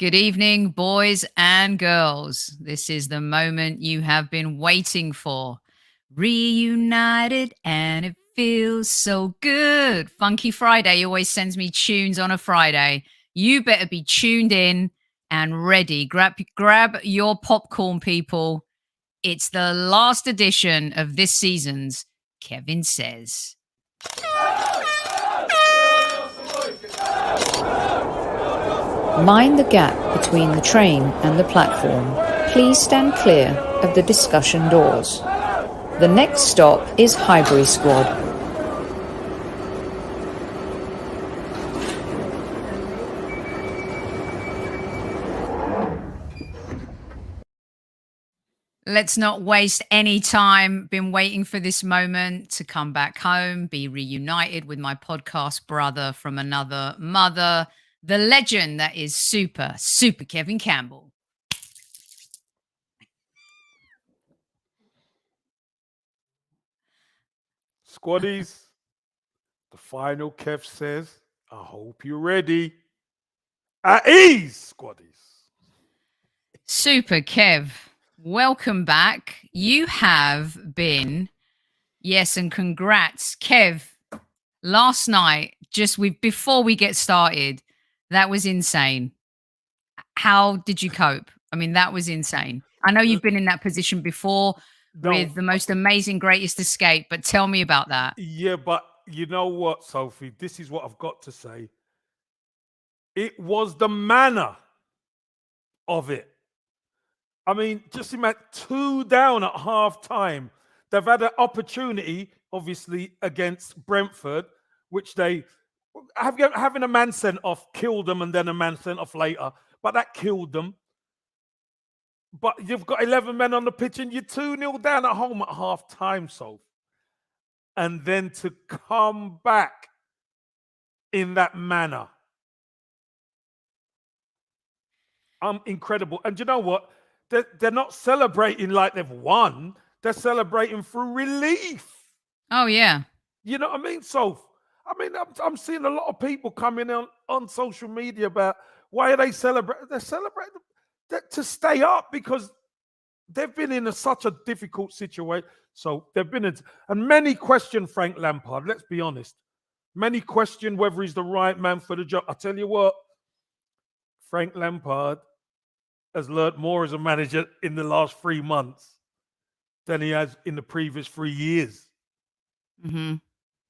Good evening, boys and girls. This is the moment you have been waiting for. Reunited, and it feels so good. Funky Friday always sends me tunes on a Friday. You better be tuned in and ready. Grab your popcorn, people. It's the last edition of this season's Kevin Says. Mind the gap between the train and the platform. Please stand clear of the discussion doors. The next stop is Highbury Squad. Let's not waste any time. Been waiting for this moment to come back home, be reunited with my podcast brother from another mother, the legend that is Super Kevin Campbell. Squaddies, the final Kev says, I hope you're ready. At ease, squaddies. Super Kev, welcome back. You have been, yes, and congrats. Kev, last night, before we get started, that was insane. How did you cope? I mean, that was insane. I know you've been in that position before with the most amazing, greatest escape, but tell me about that. Yeah, but you know what, Sophie? This is what I've got to say. It was the manner of it. I mean, just imagine 2 down at half time. They've had an opportunity, obviously, against Brentford, which they having a man sent off killed them, and then a man sent off later. But that killed them. But you've got 11 men on the pitch and you're 2-0 down at home at half time, so. And then to come back in that manner. Incredible. And you know what? They're not celebrating like they've won. They're celebrating through relief. Oh, yeah. You know what I mean? So, I mean, I'm seeing a lot of people coming on social media about why are they celebrating? They're celebrating to stay up because they've been in such a difficult situation. So they've been in, and many question Frank Lampard. Let's be honest. Many question whether he's the right man for the job. I tell you what, Frank Lampard has learnt more as a manager in the last 3 months than he has in the previous 3 years. Mm-hmm.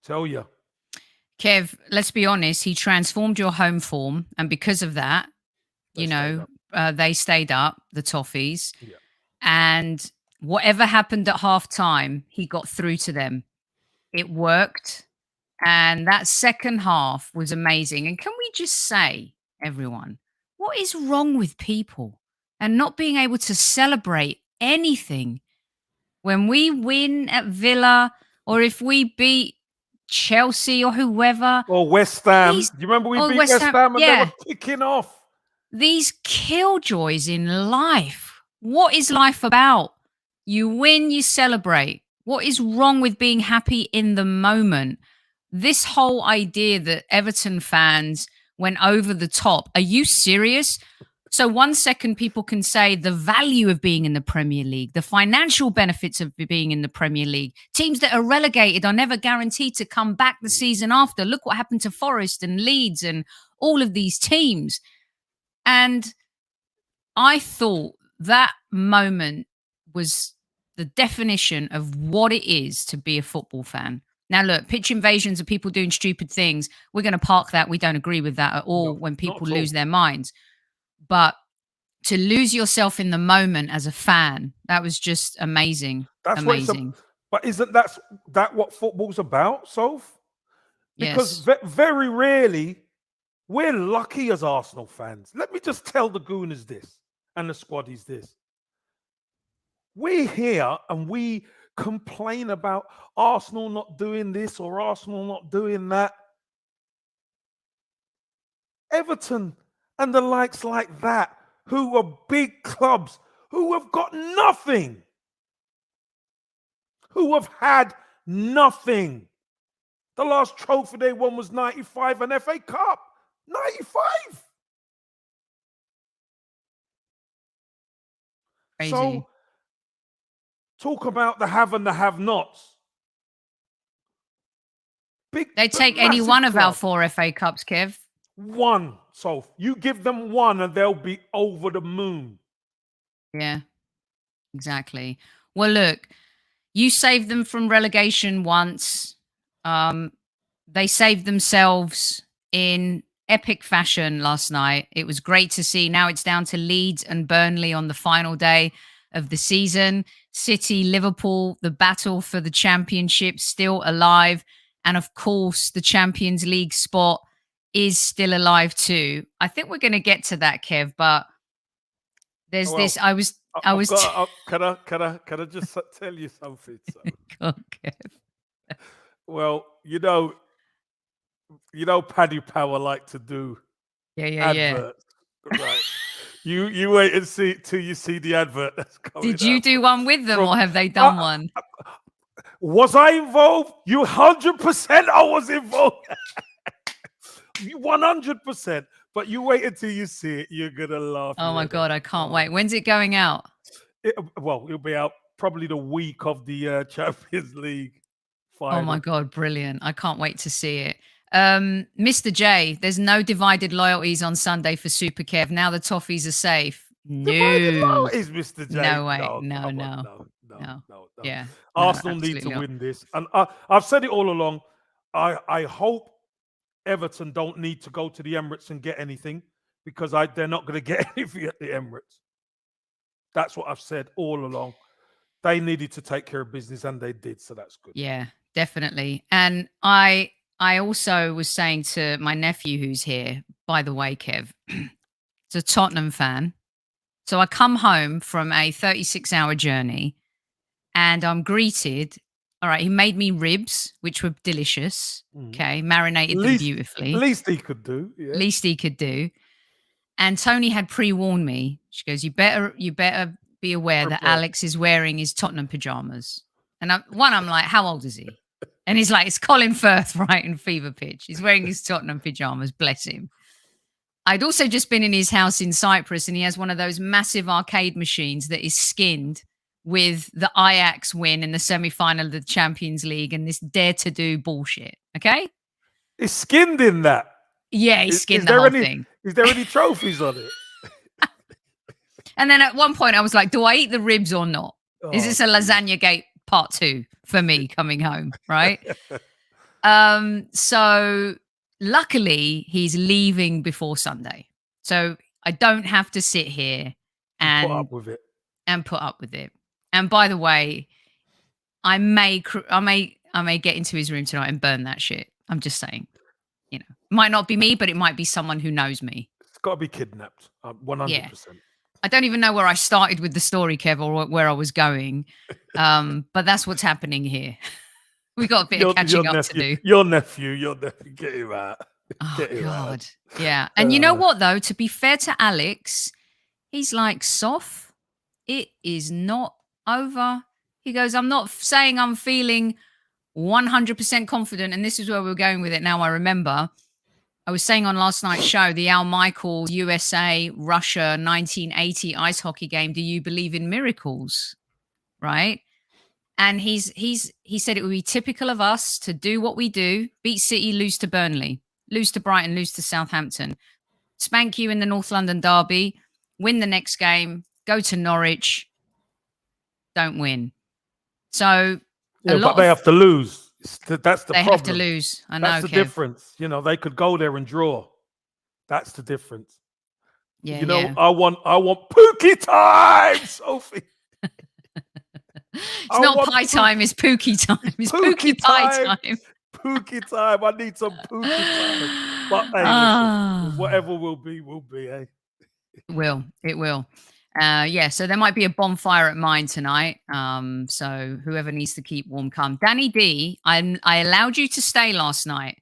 Tell you. Kev, let's be honest, he transformed your home form. And because of that, they stayed up, the Toffees. Yeah. And whatever happened at half time, he got through to them. It worked. And that second half was amazing. And can we just say, everyone, what is wrong with people and not being able to celebrate anything when we win at Villa or if we beat Chelsea or whoever? Or West Ham. Do you remember we beat West Ham and they were kicking off? These killjoys in life. What is life about? You win, you celebrate. What is wrong with being happy in the moment? This whole idea that Everton fans went over the top. Are you serious? So 1 second people can say the value of being in the Premier League, the financial benefits of being in the Premier League. Teams that are relegated are never guaranteed to come back the season after. Look what happened to Forest and Leeds and all of these teams. And I thought that moment was the definition of what it is to be a football fan. Now, look, pitch invasions of people doing stupid things. We're going to park that. We don't agree with that at all when people lose their minds. But to lose yourself in the moment as a fan, that was just amazing. That's amazing. But isn't that what football's about, Soph? Because very rarely we're lucky as Arsenal fans. Let me just tell the Gooners this and the Squaddies this. We're here and we complain about Arsenal not doing this or Arsenal not doing that. Everton and the likes like that, who are big clubs, who have got nothing, who have had nothing. The last trophy they won was 95, an FA Cup. 95. Crazy. So talk about the have and the have-nots. They take any one of our 4 FA Cups, Kev. One. So you give them one and they'll be over the moon. Yeah, exactly. Well, look, you saved them from relegation once. They saved themselves in epic fashion last night. It was great to see. Now it's down to Leeds and Burnley on the final day of the season. City, Liverpool, the battle for the championship still alive. And of course, the Champions League spot is still alive too. I think we're going to get to that, Kev, but there's this. Can I just tell you something? So. God, Kev. Well, Paddy Power like to do adverts, right? You wait and see till you see the advert that's coming. Did you do one with them, or have they done one? Was I involved? You 100%. I was involved. 100%. But you wait until you see it. You're gonna laugh. Oh my God, I can't wait. When's it going out? It'll be out probably the week of the Champions League final. Oh my God, brilliant. I can't wait to see it. Mr. J, there's no divided loyalties on Sunday for Super Kev. Now the toffees are safe. Divided loyalties, Mr. J. No way. No. Yeah. Arsenal need to win this. And I've said it all along. I hope Everton don't need to go to the Emirates and get anything, because they're not going to get anything at the Emirates. That's what I've said all along. They needed to take care of business, and they did, so that's good. Yeah, definitely. And I also was saying to my nephew who's here, by the way, Kev, it's a Tottenham fan. So I come home from a 36-hour journey and I'm greeted. All right, he made me ribs, which were delicious. Okay, marinated them beautifully. Least he could do. Yeah. Least he could do. And Tony had pre-warned me. She goes, "You better be aware that Alex is wearing his Tottenham pajamas." And I'm like, "How old is he?" And he's like, "It's Colin Firth, right, in fever pitch. He's wearing his Tottenham pajamas. Bless him." I'd also just been in his house in Cyprus, and he has one of those massive arcade machines that is skinned with the Ajax win in the semi-final of the Champions League and this dare-to-do bullshit. Okay? It's skinned in that. Yeah, he skinned the whole thing. Is there any trophies on it? And then at one point I was like, do I eat the ribs or not? Is this a lasagna gate part 2 for me coming home, right? So luckily he's leaving before Sunday. So I don't have to sit here and put up with it. And by the way, I may get into his room tonight and burn that shit. I'm just saying, might not be me, but it might be someone who knows me. It's got to be kidnapped. 100%. Yeah. I don't even know where I started with the story, Kev, or where I was going. But that's what's happening here. We got a bit of catching up to do. Your nephew, get him out. Oh, God. Yeah. And you know what, though? To be fair to Alex, he's like, Soph, it is not over. He goes, I'm not saying I'm feeling 100% confident. And this is where we're going with it now. I remember I was saying on last night's show, the Al Michaels USA Russia 1980 ice hockey game. Do you believe in miracles? Right. And he said it would be typical of us to do what we do, beat City, lose to Burnley, lose to Brighton, lose to Southampton, spank you in the North London derby, win the next game, go to Norwich, don't win. So but they have to lose. That's the problem. They have to lose. I know. That's the difference. They could go there and draw. That's the difference. Yeah. I want Pookie time, Sophie. It's not pie time, it's Pookie time. It's Pookie pie time. Pookie time. I need some Pookie time. But hey, listen, whatever will be, eh? It will. So there might be a bonfire at mine tonight. So whoever needs to keep warm, come. Danny D, I allowed you to stay last night.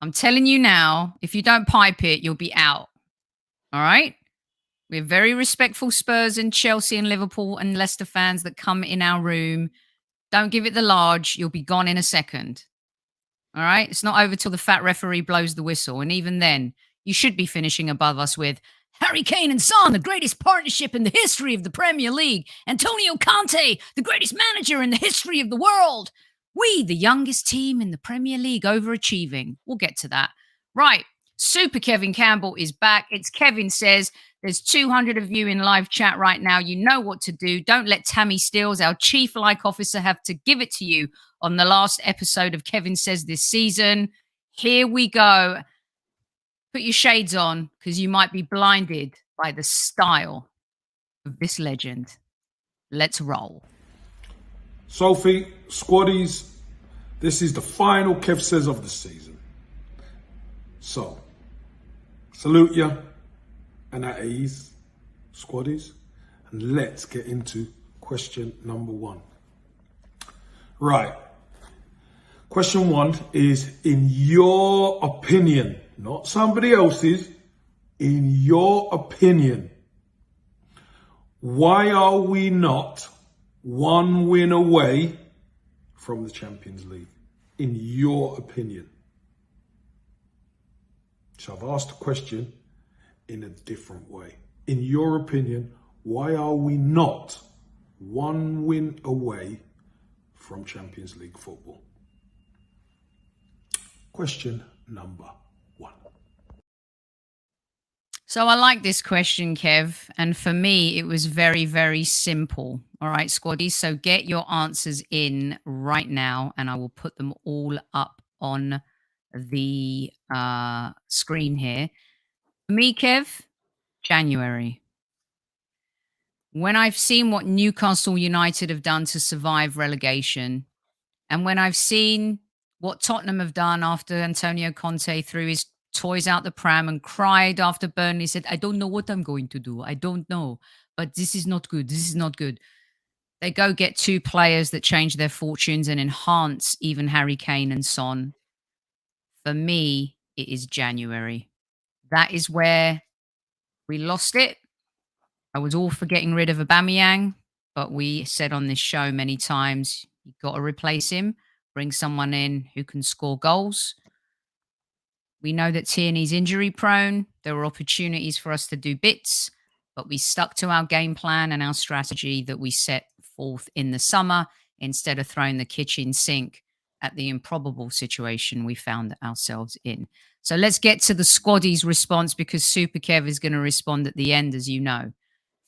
I'm telling you now, if you don't pipe it, you'll be out. All right? We're very respectful Spurs and Chelsea and Liverpool and Leicester fans that come in our room. Don't give it the large. You'll be gone in a second. All right? It's not over till the fat referee blows the whistle. And even then, you should be finishing above us with Harry Kane and Son, the greatest partnership in the history of the Premier League. Antonio Conte, the greatest manager in the history of the world. We, the youngest team in the Premier League, overachieving. We'll get to that. Right. Super Kevin Campbell is back. It's Kevin Says. There's 200 of you in live chat right now. You know what to do. Don't let Tammy Steels, our chief like officer, have to give it to you on the last episode of Kevin Says this season. Here we go. Put your shades on because you might be blinded by the style of this legend. Let's roll. Sophie, squaddies, this is the final Kev Says of the season. So, salute ya and at ease, squaddies, and let's get into question number 1. Right. Question 1 is, in your opinion, not somebody else's, in your opinion, why are we not one win away from the Champions League? In your opinion. So I've asked the question in a different way. In your opinion, why are we not one win away from Champions League football? Question number 1. So I like this question, Kev. And for me, it was very, very simple. All right, squaddies. So get your answers in right now, and I will put them all up on the screen here. For me, Kev, January. When I've seen what Newcastle United have done to survive relegation, and when I've seen what Tottenham have done after Antonio Conte threw his toys out the pram and cried after Burnley said, I don't know what I'm going to do. I don't know. But this is not good. This is not good. They go get 2 players that change their fortunes and enhance even Harry Kane and Son. For me, it is January. That is where we lost it. I was all for getting rid of Aubameyang, but we said on this show many times, you've got to replace him, bring someone in who can score goals. We know that Tierney's injury prone. There were opportunities for us to do bits, but we stuck to our game plan and our strategy that we set forth in the summer instead of throwing the kitchen sink at the improbable situation we found ourselves in. So let's get to the squaddies' response because Super Kev is going to respond at the end, as you know.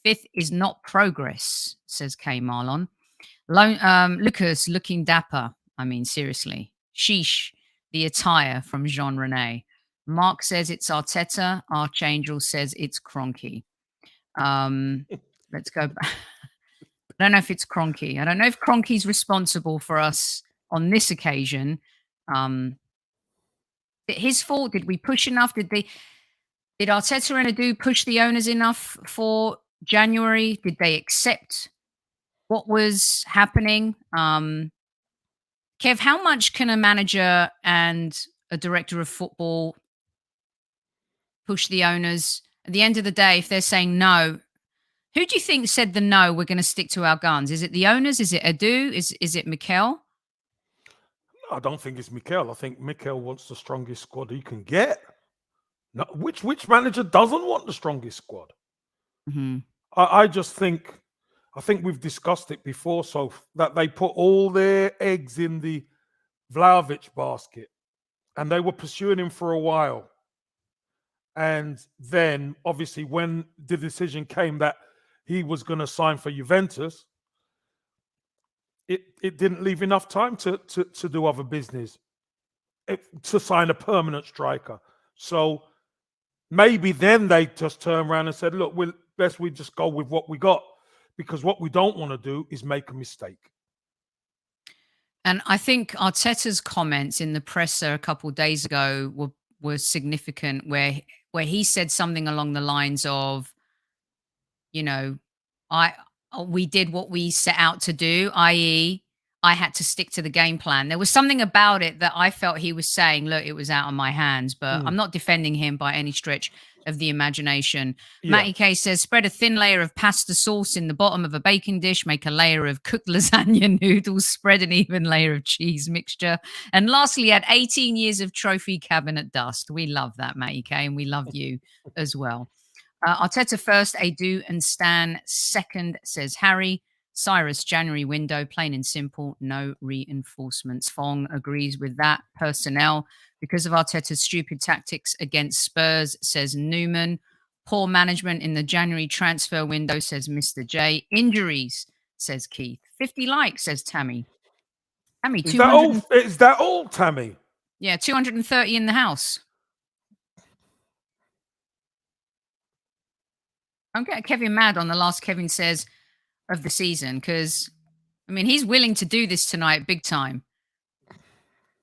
5th is not progress, says K. Marlon. Lucas looking dapper. I mean, seriously. Sheesh. The attire from Jean Rene. Mark says it's Arteta. Archangel says it's Kroenke. Let's go back. I don't know if it's Kroenke. I don't know if Kroenke's responsible for us on this occasion. His fault? Did we push enough? Did Arteta and Adu push the owners enough for January? Did they accept what was happening? Kev, how much can a manager and a director of football push the owners? At the end of the day, if they're saying no, who do you think said the no, we're going to stick to our guns? Is it the owners? Is it Adu? Is it Mikel? I don't think it's Mikel. I think Mikel wants the strongest squad he can get. No, which manager doesn't want the strongest squad? Mm-hmm. I just think, I think we've discussed it before, so that they put all their eggs in the Vlahovic basket, and they were pursuing him for a while. And then, obviously, when the decision came that he was going to sign for Juventus, it didn't leave enough time to do other business, to sign a permanent striker. So maybe then they just turned around and said, look, best we just go with what we got, because what we don't want to do is make a mistake. And I think Arteta's comments in the presser a couple of days ago were significant, where he said something along the lines of, you know, we did what we set out to do, i.e., I had to stick to the game plan. There was something about it that I felt he was saying, look, it was out of my hands, but I'm not defending him by any stretch of the imagination. Yeah. Matty K says, spread a thin layer of pasta sauce in the bottom of a baking dish, make a layer of cooked lasagna noodles, spread an even layer of cheese mixture. And lastly, add 18 years of trophy cabinet dust. We love that, Matty K, and we love you as well. Arteta first, Adu and Stan second, says Harry. Cyrus, January window, plain and simple, no reinforcements. Fong agrees with that. Personnel, because of Arteta's stupid tactics against Spurs, says Newman. Poor management in the January transfer window, says Mr. J. Injuries, says Keith. 50 likes, says Tammy. Tammy, Is that 200. all? Is that all, Tammy? Yeah, 230 in the house. I'm getting Kevin mad on the last Kevin says of the season because, I mean, he's willing to do this tonight big time.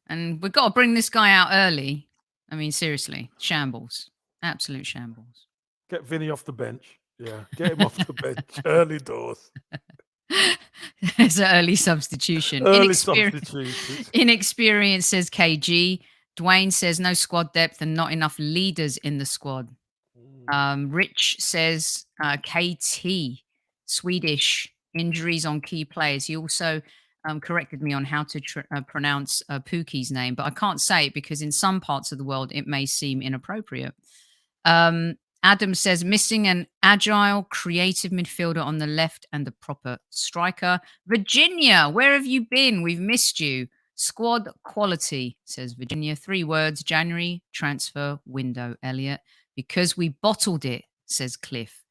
And we've got to bring this guy out early. I mean, seriously, shambles. Absolute shambles. Get Vinny off the bench. Yeah, get him off the bench. Early doors. It's an early substitution. Early substitution. Inexperience, says KG. Dwayne says no squad depth and not enough leaders in the squad. Rich says KT, Swedish, injuries on key players. He also corrected me on how to pronounce Pookie's name, but I can't say it because in some parts of the world it may seem inappropriate. Adam says missing an agile, creative midfielder on the left and a proper striker. Virginia, where have you been? We've missed you. Squad quality, says Virginia. 3 words, January transfer window, Elliot. Because we bottled it, says Cliff.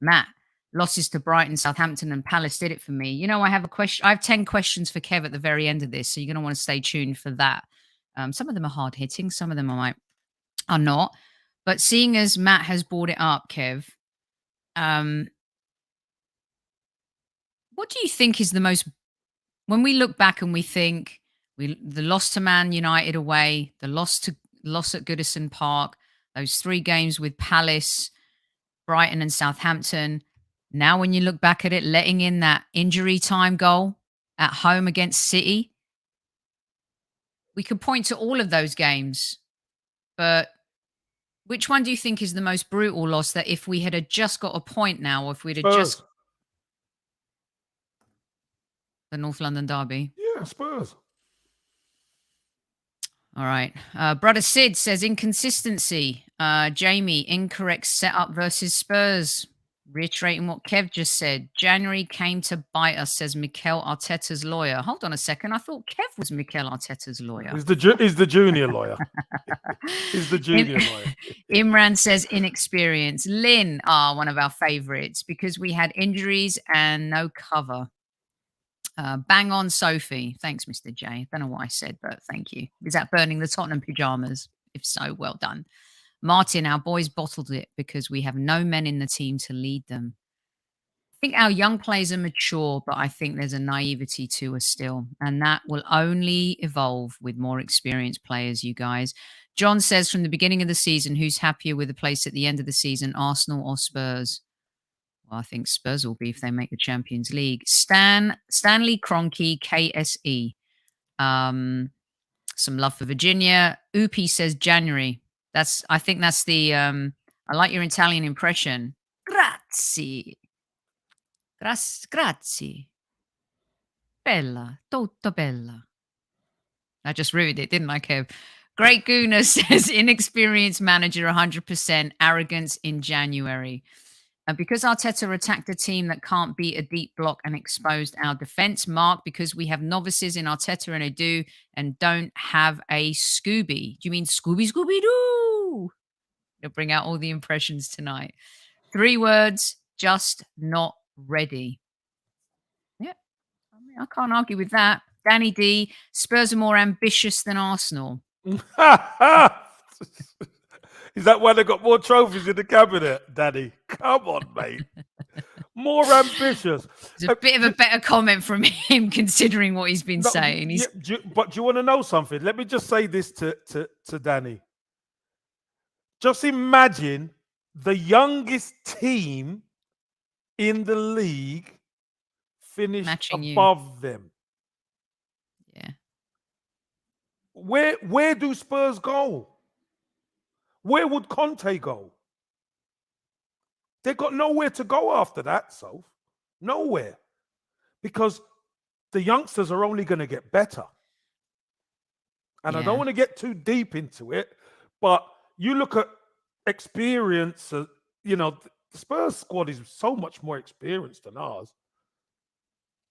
Matt, losses to Brighton, Southampton, and Palace did it for me. You know, I have 10 questions for Kev at the very end of this, so you're going to want to stay tuned for that. Some of them are hard hitting, some of them are not. But seeing as Matt has brought it up, Kev, what do you think is the most, when we look back and we think the loss to Man United away, the loss at Goodison Park, those 3 games with Palace, Brighton and Southampton. Now when you look back at it, letting in that injury time goal at home against City, we could point to all of those games. But which one do you think is the most brutal loss that if we had just got a point now, or if we'd have just... The North London derby? Yeah, Spurs. All right. Brother Sid says inconsistency. Jamie, incorrect setup versus Spurs. Reiterating what Kev just said. January came to bite us, says Mikel Arteta's lawyer. Hold on a second. I thought Kev was Mikel Arteta's lawyer. He's the junior lawyer. He's the junior lawyer. Imran says inexperience. Lynn, one of our favorites, because we had injuries and no cover. Bang on, Sophie. Thanks, Mr. J. I don't know what I said, but thank you. Is that burning the Tottenham pyjamas? If so, well done. Martin, our boys bottled it because we have no men in the team to lead them. I think our young players are mature, but I think there's a naivety to us still. And that will only evolve with more experienced players, you guys. John says from the beginning of the season, who's happier with a place at the end of the season, Arsenal or Spurs? Well, I think Spurs will be if they make the Champions League. Stanley Kroenke, KSE. Some love for Virginia. Upi says January. I think that's the, I like your Italian impression. Grazie. Grazie. Bella. Tutto bella. I just ruined it, didn't I, Kev? Great Gooner says inexperienced manager, 100% arrogance in January. Because Arteta attacked a team that can't beat a deep block and exposed our defense. Mark, because we have novices in Arteta and Adu and don't have a Scooby. Do you mean Scooby-Doo? You'll bring out all the impressions tonight. 3 words, just not ready. Yeah, I mean, I can't argue with that. Danny D, Spurs are more ambitious than Arsenal. Is that why they got more trophies in the cabinet, Daddy? Come on, mate. More ambitious. It's a bit of a better comment from him, considering what he's been saying. But do you want to know something? Let me just say this to Danny. Just imagine the youngest team in the league finished matching above them. Yeah. Where do Spurs go? Where would Conte go? They got nowhere to go after that, so nowhere. Because the youngsters are only going to get better. And I don't want to get too deep into it, but you look at experience, the Spurs squad is so much more experienced than ours.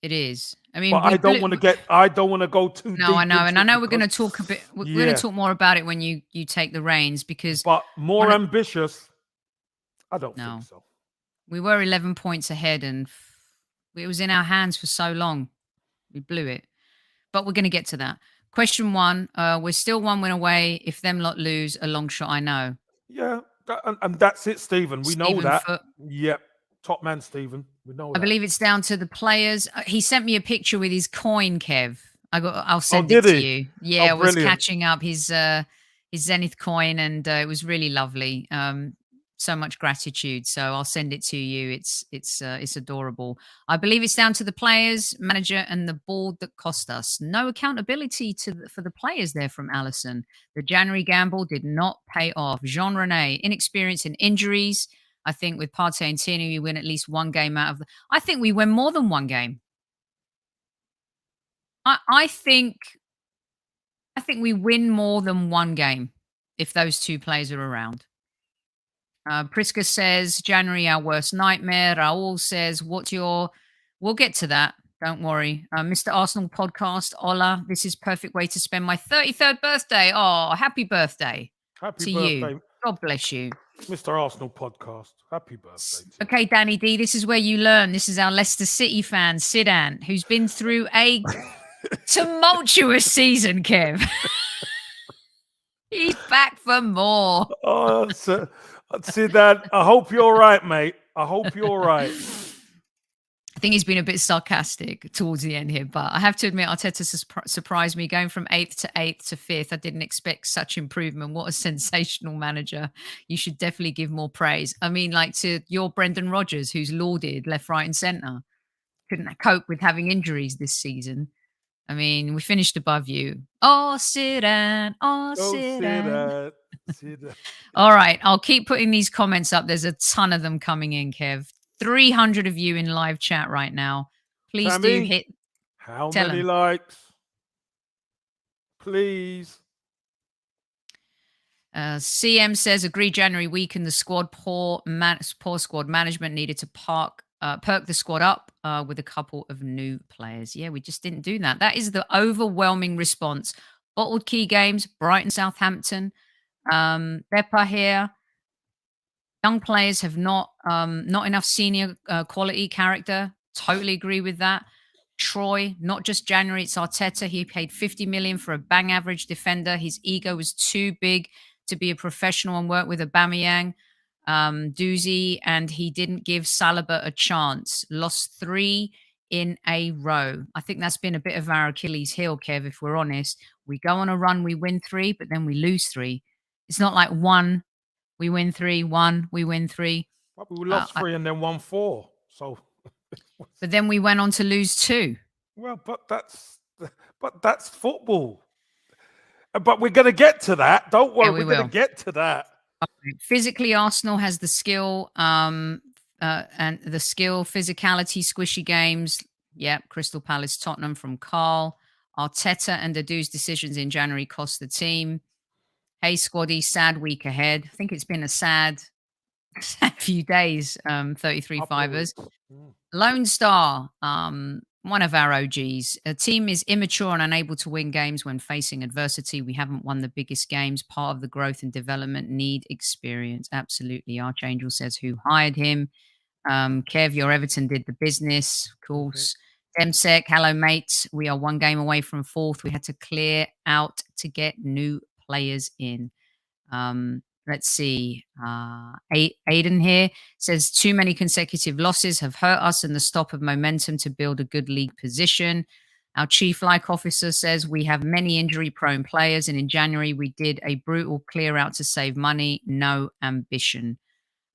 It is. I mean, But I don't want to go too deep. No, I know, into and I it know we're going to because- talk a bit. We're Yeah. going to talk more about it when you take the reins, because But more one of- ambitious, I don't No. think so. we were 11 points ahead, and it was in our hands for so long. We blew it. But we're going to get to that. Question 1, we're still 1 win away. If them lot lose, a long shot, I know. Yeah, and that's it, Stephen. We know Stephen that. Foot. Yep, top man, Stephen. We know I that. believe it's down to the players. He sent me a picture with his coin, Kev. I'll send did it to he? you. Yeah, Oh, I was brilliant. catching up his Zenith coin, and it was really lovely. So much gratitude. So I'll send it to you. It's adorable. I believe it's down to the players, manager, and the board that cost us. No accountability for the players there from Allison. The January gamble did not pay off. Jean Rene, inexperience and injuries. I think with Partey and Tierney, we win at least one game out of I think we win more than one game. I think we win more than one game if those two players are around. Priska says, January, our worst nightmare. Raul says, we'll get to that. Don't worry. Mr. Arsenal podcast. Hola. This is perfect way to spend my 33rd birthday. Oh, happy birthday. Happy to birthday, you. God bless you. Mr. Arsenal podcast. Happy birthday. Okay, Danny D, this is where you learn. This is our Leicester City fan, Sidan, who's been through a tumultuous season, Kev. He's back for more. Oh, see that. I hope you're right, mate. I hope you're right. I think he's been a bit sarcastic towards the end here, but I have to admit, Arteta surprised me going from 8th to 8th to 5th. I didn't expect such improvement. What a sensational manager. You should definitely give more praise. I mean, like to your Brendan Rodgers, who's lauded left, right, and centre. Couldn't cope with having injuries this season. I mean, we finished above you. Oh, Sidan. Oh, Sidan. All right. I'll keep putting these comments up. There's a ton of them coming in, Kev. 300 of you in live chat right now. Please Tammy, do hit. How tell many them. likes? Please. CM says, agree January weakened the squad. Poor squad management needed to perk the squad up with a couple of new players. Yeah, we just didn't do that. That is the overwhelming response. Bottled key games, Brighton, Southampton, Bepa here. Young players have not enough senior quality character. Totally agree with that. Troy, not just January, it's Arteta. He paid 50 million for a bang average defender. His ego was too big to be a professional and work with Aubameyang, Doozy, and he didn't give Saliba a chance. Lost 3 in a row. I think that's been a bit of our Achilles heel, Kev, if we're honest. We go on a run, we win 3, but then we lose 3. It's not like 1, we win 3, 1, we win 3. But we lost 3 and then won 4. So, but then we went on to lose 2. Well, but that's football. But we're going to get to that. Don't worry, we're going to get to that. Physically, Arsenal has the skill, and the skill, physicality, squishy games. Yep, Crystal Palace, Tottenham from Carl. Arteta and Adu's decisions in January cost the team. Hey, squaddy, sad week ahead. I think it's been a sad few days, 33 fivers. Lone Star, one of our OGs. A team is immature and unable to win games when facing adversity. We haven't won the biggest games. Part of the growth and development need experience. Absolutely. Archangel says who hired him. Kev, your Everton did the business, of course. Demsec, hello, mates. We are 1 game away from 4th. We had to clear out to get new players in. Let's see. Aiden here says too many consecutive losses have hurt us and the stop of momentum to build a good league position. Our chief like officer says we have many injury prone players and in January we did a brutal clear out to save money. No ambition.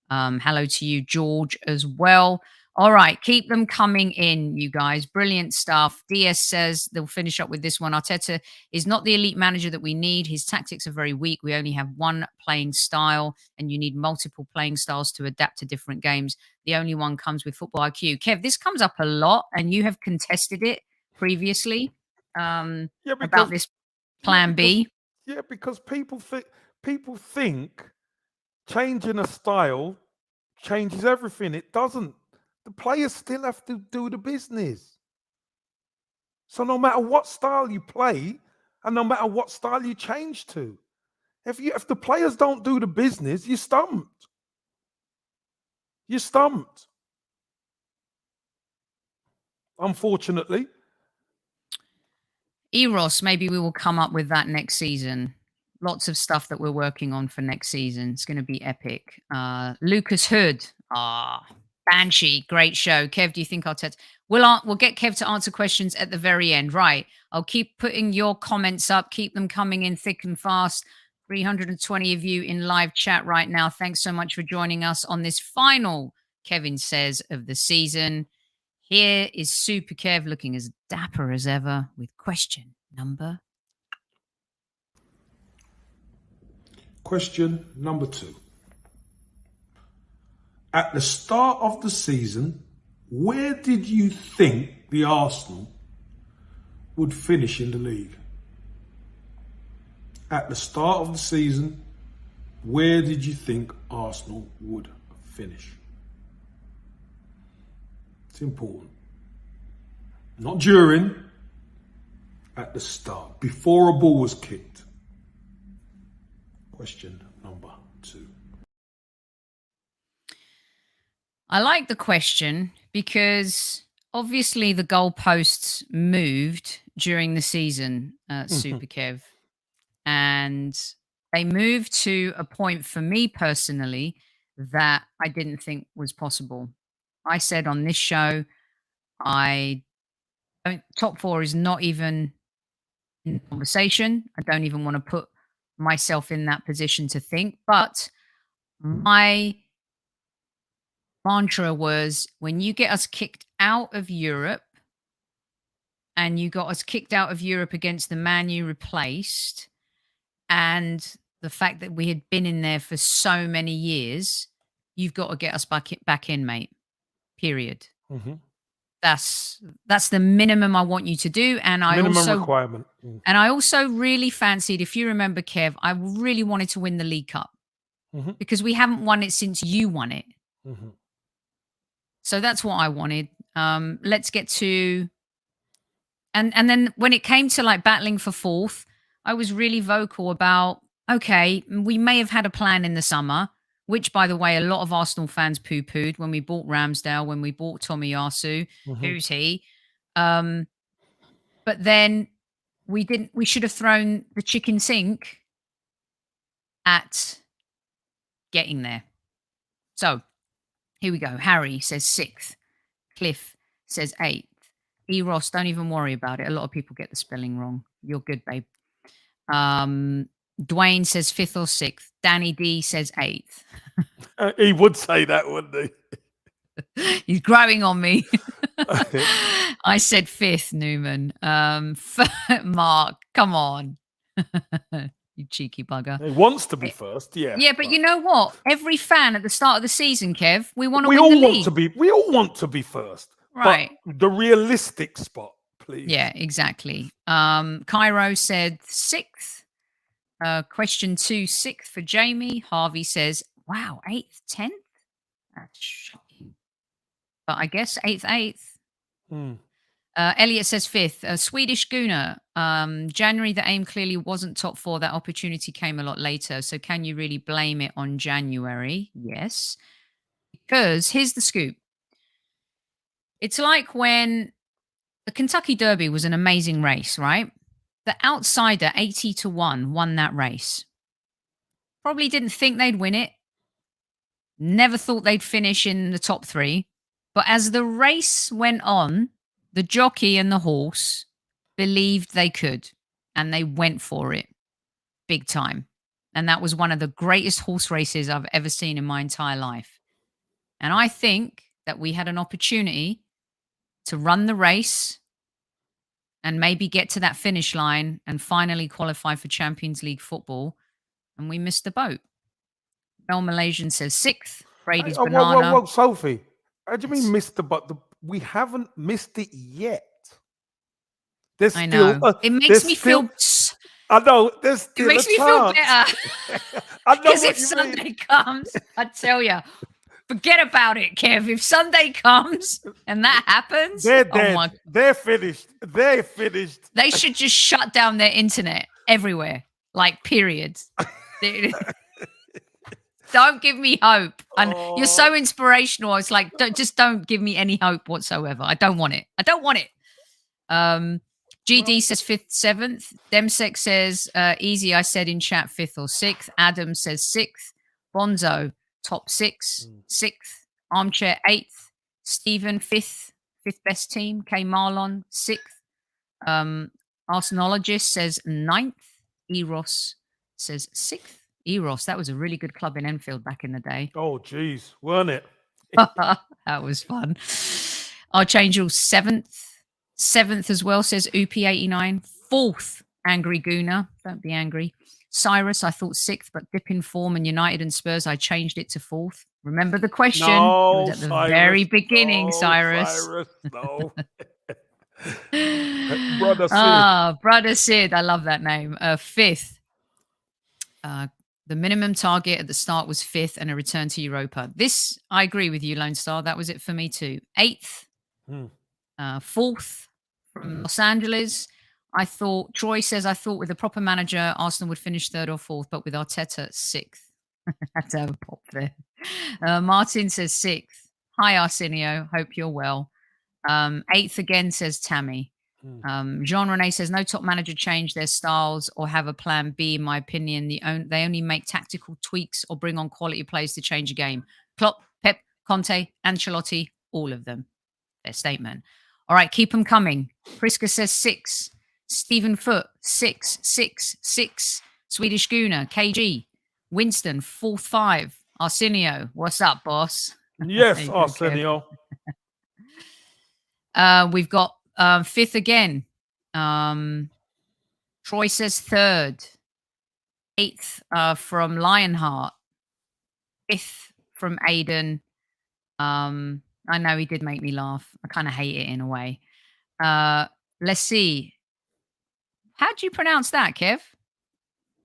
Hello to you, George, as well. All right, keep them coming in, you guys. Brilliant stuff. DS says they'll finish up with this one. Arteta is not the elite manager that we need. His tactics are very weak. We only have one playing style, and you need multiple playing styles to adapt to different games. The only one comes with football IQ. Kev, this comes up a lot, and you have contested it previously about this plan B. Yeah, because people think changing a style changes everything. It doesn't. The players still have to do the business. So no matter what style you play, and no matter what style you change to, if the players don't do the business, you're stumped. You're stumped. Unfortunately. Eros, maybe we will come up with that next season. Lots of stuff that we're working on for next season. It's going to be epic. Lucas Hood. Banshee. Great show. Kev, do you think Arteta... We'll get Kev to answer questions at the very end. Right. I'll keep putting your comments up. Keep them coming in thick and fast. 320 of you in live chat right now. Thanks so much for joining us on this final Kevin Says of the season. Here is Super Kev looking as dapper as ever with question number. Question number 2. At the start of the season, where did you think the Arsenal would finish in the league? At the start of the season, where did you think Arsenal would finish? It's important. Not during, at the start, before a ball was kicked. Question number 2. I like the question because obviously the goalposts moved during the season, Super Kev. And they moved to a point for me personally that I didn't think was possible. I said on this show, top 4 is not even in conversation. I don't even want to put myself in that position to think. But my mantra was, when you get us kicked out of Europe, and you got us kicked out of Europe against the man you replaced, and the fact that we had been in there for so many years, you've got to get us back in, mate. Period. Mm-hmm. That's the minimum I want you to do. And minimum requirement. And I also really fancied, if you remember, Kev, I really wanted to win the League Cup because we haven't won it since you won it. Mm-hmm. So that's what I wanted. Let's get to, and then when it came to like battling for 4th, I was really vocal about, okay, we may have had a plan in the summer, which, by the way, a lot of Arsenal fans poo-pooed when we bought Ramsdale, when we bought Tomiyasu. Who's he? But then we should have thrown the chicken sink at getting there. So here we go. Harry says 6th. Cliff says 8th. Eros, don't even worry about it. A lot of people get the spelling wrong. You're good, babe. Dwayne says 5th or 6th. Danny D says 8th. He would say that, wouldn't he? He's growing on me. I said 5th, Newman. Mark, come on. You cheeky bugger. He wants to be first, yeah. Yeah, but you know what? Every fan at the start of the season, Kev, we want to win the league. We all want to be first. Right. But the realistic spot, please. Yeah, exactly. Cairo said 6th. Question 2, 6th for Jamie. Harvey says, wow, 8th, 10th? That's shocking. But I guess 8th. Elliot says 5th. Swedish Guna. January, the aim clearly wasn't top 4. That opportunity came a lot later. So can you really blame it on January? Yes. Because here's the scoop. It's like when the Kentucky Derby was an amazing race, right? The outsider, 80-1, won that race. Probably didn't think they'd win it. Never thought they'd finish in the top 3. But as the race went on, the jockey and the horse believed they could. And they went for it. Big time. And that was one of the greatest horse races I've ever seen in my entire life. And I think that we had an opportunity to run the race and maybe get to that finish line and finally qualify for Champions League football. And we missed the boat. Mel Malaysian says 6th. Brady's banana. Whoa, Sophie. How do you mean missed the boat? We haven't missed it yet. I know. It makes me feel... I know. There's still it makes me feel better. Because if Sunday comes, I tell you, Forget about it, Kev. If Sunday comes and that happens, They're oh dead. my, They're finished. They're finished. they should just shut down their internet everywhere. Like, period. Don't give me hope. And you're so inspirational. It's like, don't give me any hope whatsoever. I don't want it. I don't want it. GD says 5th, 7th. Demsek says, easy, I said in chat 5th or 6th. Adam says 6th. Bonzo, top 6. 6th. Armchair, 8th. Stephen, 5th. 5th best team. K Marlon, 6th. Arsenologist says 9th. Eros says 6th. Eros, that was a really good club in Enfield back in the day. Oh, geez, weren't it? That was fun. Archangel 7th. 7th as well, says Oopie89. 4th, Angry Gooner. Don't be angry. Cyrus, I thought 6th, but dip in form and United and Spurs, I changed it to 4th. Remember the question? No, it was at the Cyrus, very beginning, no, Cyrus. No. Brother Sid. Brother Sid. I love that name. 5th. The minimum target at the start was 5th and a return to Europa. This, I agree with you, Lone Star. That was it for me too. 8th. 4th from Los Angeles. I thought, Troy says, I thought with a proper manager, Arsenal would finish 3rd or 4th, but with Arteta, 6th. Had to have a pop there. Martin says 6th. Hi, Arsenio. Hope you're well. 8th again, says Tammy. Jean Rene says, no top manager change their styles or have a plan B, in my opinion. They only make tactical tweaks or bring on quality players to change a game. Klopp, Pep, Conte, Ancelotti, all of them. Their statement. All right, keep them coming. Priska says 6. Stephen Foot, 6, 6, 6. Swedish Gooner, KG. Winston, 4th, 5. Arsenio, what's up, boss? Yes, Arsenio. We've got 5th again. Troy says 3rd. 8th from Lionheart. 5th from Aiden. I know he did make me laugh. I kind of hate it in a way. Let's see. How do you pronounce that, Kev?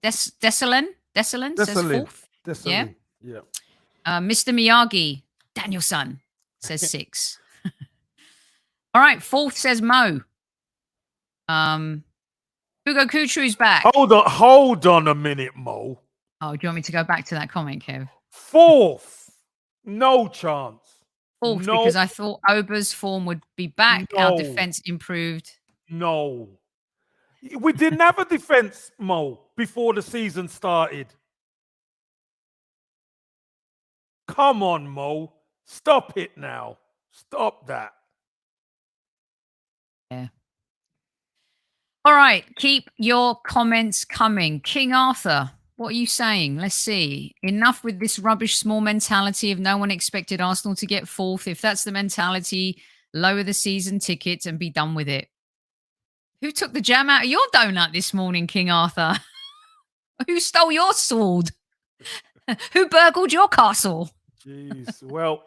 Desalin? Desalin says 4th. Desalin. Yeah. Mr. Miyagi, Danielson, says 6. All right, 4th says Mo. Hugo Kutru's back. Hold on a minute, Mo. Oh, do you want me to go back to that comment, Kev? 4th. No chance. 4th, no. Because I thought Ober's form would be back. No. Our defense improved. No. We didn't have a defense, Mo, before the season started. Come on, Mo. Stop it now. Stop that. Yeah. All right. Keep your comments coming. King Arthur, what are you saying? Let's see. Enough with this rubbish small mentality of no one expected Arsenal to get 4th. If that's the mentality, lower the season tickets and be done with it. Who took the jam out of your donut this morning, King Arthur? Who stole your sword? Who burgled your castle? Jeez. Well,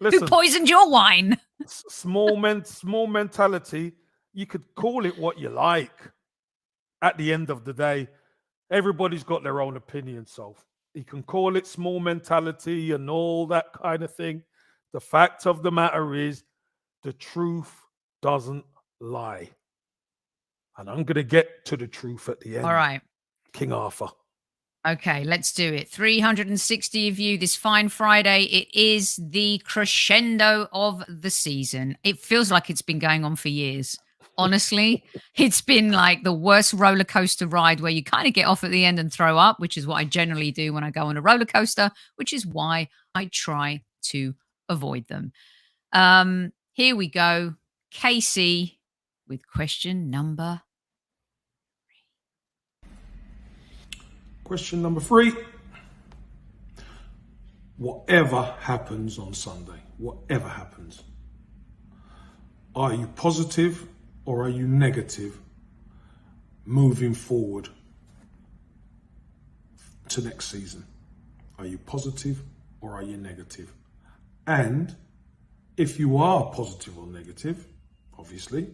listen. Who poisoned your wine? Small mentality. You could call it what you like. At the end of the day, everybody's got their own opinion. So you can call it small mentality and all that kind of thing. The fact of the matter is, the truth doesn't lie. And I'm going to get to the truth at the end. All right. King Arthur. Okay, let's do it. 360 of you this fine Friday. It is the crescendo of the season. It feels like it's been going on for years. Honestly, it's been like the worst roller coaster ride where you kind of get off at the end and throw up, which is what I generally do when I go on a roller coaster, which is why I try to avoid them. Here we go. Casey with question number 3. Question number 3. Whatever happens on Sunday, whatever happens, are you positive or are you negative moving forward to next season? Are you positive or are you negative? And if you are positive or negative, obviously,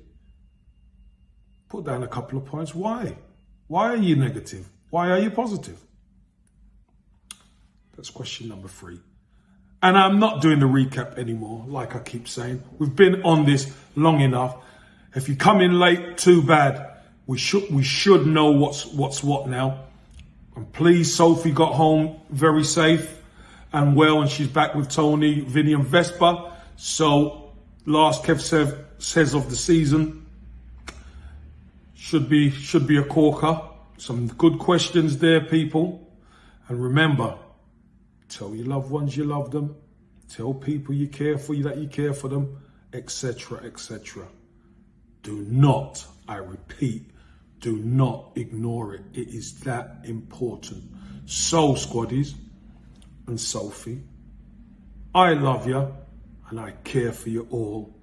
put down a couple of points. Why? Why are you negative? Why are you positive? That's question number 3. And I'm not doing the recap anymore, like I keep saying. We've been on this long enough. If you come in late, too bad. We should know what's what now. And please, Sophie got home very safe and well, and she's back with Tony, Vinny, and Vespa. So, last Kev says of the season should be a corker. Some good questions there, people. And remember, tell your loved ones you love them. Tell people you care for you that you care for them, etc., etc. Do not, I repeat, do not ignore it. It is that important. So, squaddies and Sophie, I love you and I care for you all.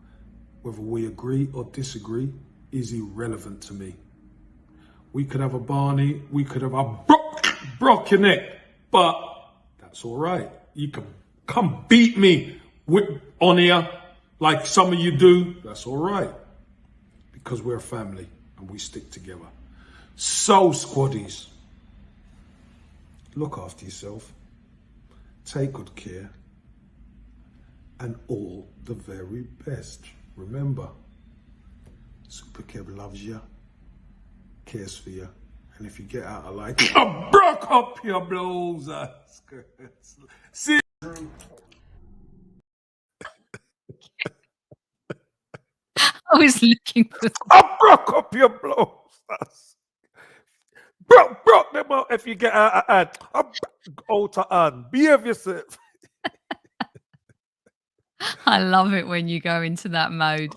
Whether we agree or disagree is irrelevant to me. We could have a Barney, we could have a broke your neck, but that's all right. You can come beat me on here like some of you do. That's all right. Because we're a family and we stick together. So, squaddies, look after yourself, take good care, and all the very best. Remember, Super Kev loves you, cares for you, and if you get out of line, I broke up your blouse. See. I was looking for. I broke up your blouse. Broke them up if you get out of hand. Alter on. Behave yourself. I love it when you go into that mode.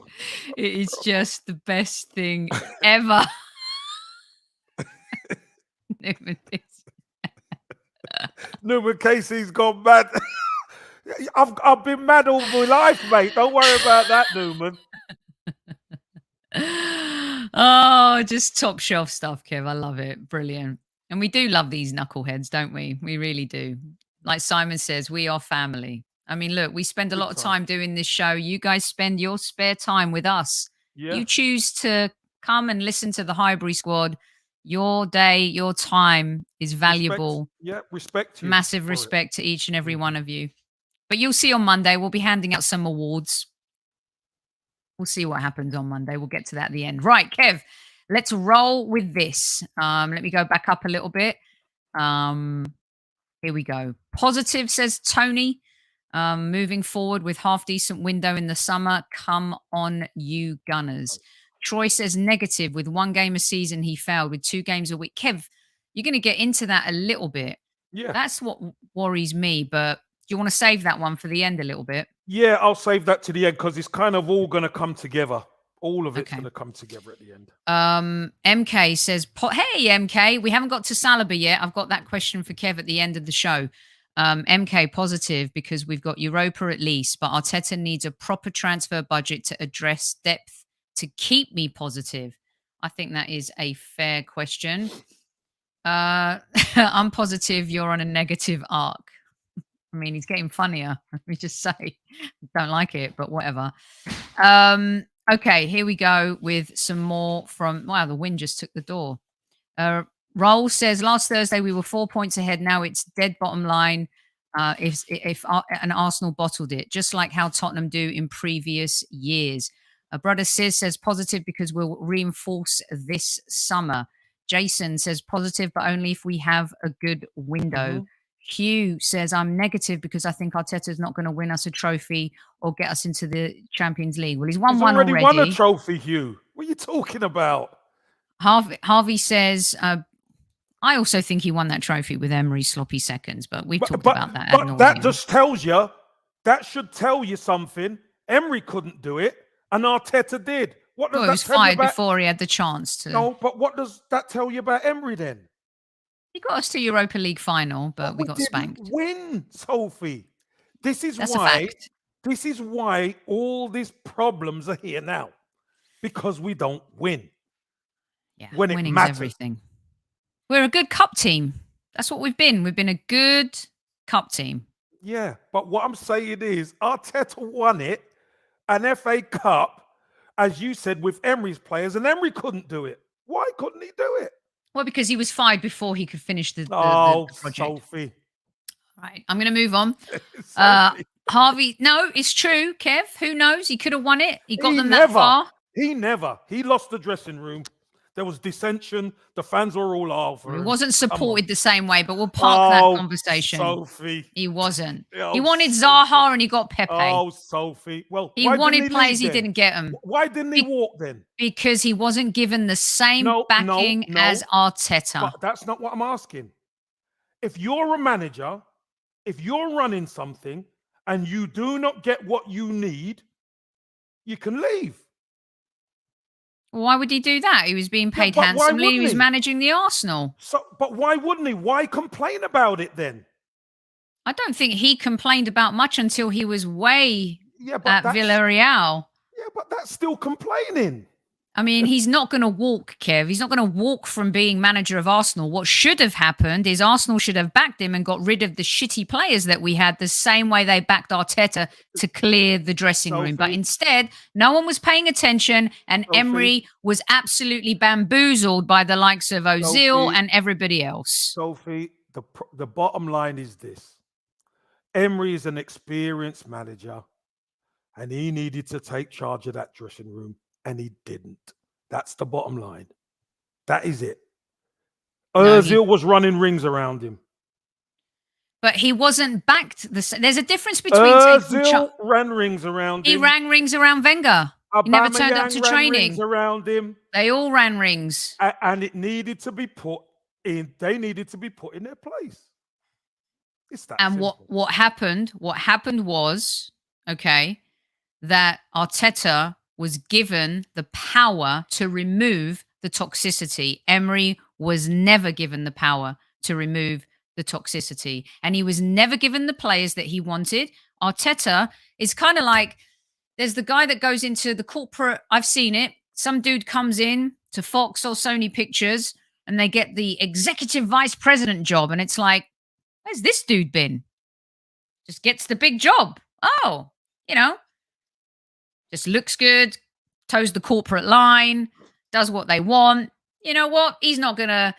It is just the best thing ever. Newman Casey's gone mad. I've been mad all my life, mate. Don't worry about that, Newman. Oh, just top shelf stuff, Kev. I love it. Brilliant. And we do love these knuckleheads, don't we? We really do. Like Simon says, we are family. I mean, look, we spend a lot of time doing this show. You guys spend your spare time with us. Yeah. You choose to come and listen to the Highbury squad. Your day, your time is valuable. Respect you. Massive respect to each and every one of you. But you'll see on Monday, we'll be handing out some awards. We'll see what happens on Monday. We'll get to that at the end. Right, Kev, let's roll with this. Let me go back up a little bit. Here we go. Positive, says Tony. Moving forward with half-decent window in the summer. Come on, you Gunners. Troy says negative. With one game a season, he failed. With 2 games a week. Kev, you're going to get into that a little bit. Yeah. That's what worries me, but do you want to save that one for the end a little bit? Yeah, I'll save that to the end because it's kind of all going to come together. All of it's going to come together at the end. MK says, hey, MK, we haven't got to Saliba yet. I've got that question for Kev at the end of the show. MK, positive, because we've got Europa at least, but Arteta needs a proper transfer budget to address depth to keep me positive. I think that is a fair question. I'm positive you're on a negative arc. I mean, he's getting funnier. Let me just say, don't like it, but whatever. Okay, here we go with some more from, wow, the wind just took the door. Roll says, last Thursday we were 4 points ahead. Now it's dead bottom line. If an Arsenal bottled it, just like how Tottenham do in previous years. Brother says positive because we'll reinforce this summer. Jason says positive, but only if we have a good window. Mm-hmm. Hugh says, I'm negative because I think Arteta's not going to win us a trophy or get us into the Champions League. Well, he's won one already. Won a trophy, Hugh. What are you talking about? Harvey says, I also think he won that trophy with Emery's sloppy seconds, but we've talked about that. But that just tells you, that should tell you something. Emery couldn't do it, and Arteta did. What does he was fired before he had the chance to. No, but what does that tell you about Emery then? He got us to Europa League final, but we got spanked. Win, Sophie. That's a fact. This is why all these problems are here now, because we don't win. Yeah, when it matters. Everything. We're a good cup team. That's what we've been. We've been a good cup team. Yeah, but what I'm saying is Arteta won it, an FA Cup, as you said, with Emery's players, and Emery couldn't do it. Why couldn't he do it? Well, because he was fired before he could finish the project. Sophie. Right. I'm going to move on. Sophie. Harvey, no, it's true, Kev. Who knows? He could have won it. He got He them never. that far. He never. He lost the dressing room. There was dissension. The fans were all over. He him. wasn't Come on. supported the same way, but we'll park that conversation. Sophie. He wasn't. Oh, He wanted Sophie. Zaha and he got Pepe. Oh, Sophie. Well, He why wanted didn't he players, leave he then? didn't get them. Why didn't he walk then? Because he wasn't given the same No, backing no, as Arteta. But that's not what I'm asking. If you're a manager, if you're running something and you do not get what you need, you can leave. Why would he do that? He was being paid but why handsomely. He wouldn't was he? managing the Arsenal. So, but why wouldn't he? Why complain about it then? I don't think he complained about much until he was way at that's- Villarreal. Yeah, but that's still complaining. I mean, he's not going to walk, Kev. He's not going to walk from being manager of Arsenal. What should have happened is Arsenal should have backed him and got rid of the shitty players that we had the same way they backed Arteta to clear the dressing room. But instead, no one was paying attention and Emery was absolutely bamboozled by the likes of Ozil and everybody else. Sophie, the bottom line is this. Emery is an experienced manager and he needed to take charge of that dressing room. And he didn't. That's the bottom line. That is it. Ozil was running rings around him. But he wasn't backed. There's a difference between Ozil ran rings around him. He ran rings around Wenger. He never turned up to training. Rings around him. They all ran rings. And it needed to be put in. They needed to be put in their place. It's that and simple. what happened was, okay, that Arteta was given the power to remove the toxicity. Emery was never given the power to remove the toxicity. And he was never given the players that he wanted. Arteta is kind of like, there's the guy that goes into the corporate, I've seen it. Some dude comes in to Fox or Sony Pictures and they get the executive vice president job. And it's like, where's this dude been? Just gets the big job. Oh, just looks good, toes the corporate line, does what they want. You know what? He's not gonna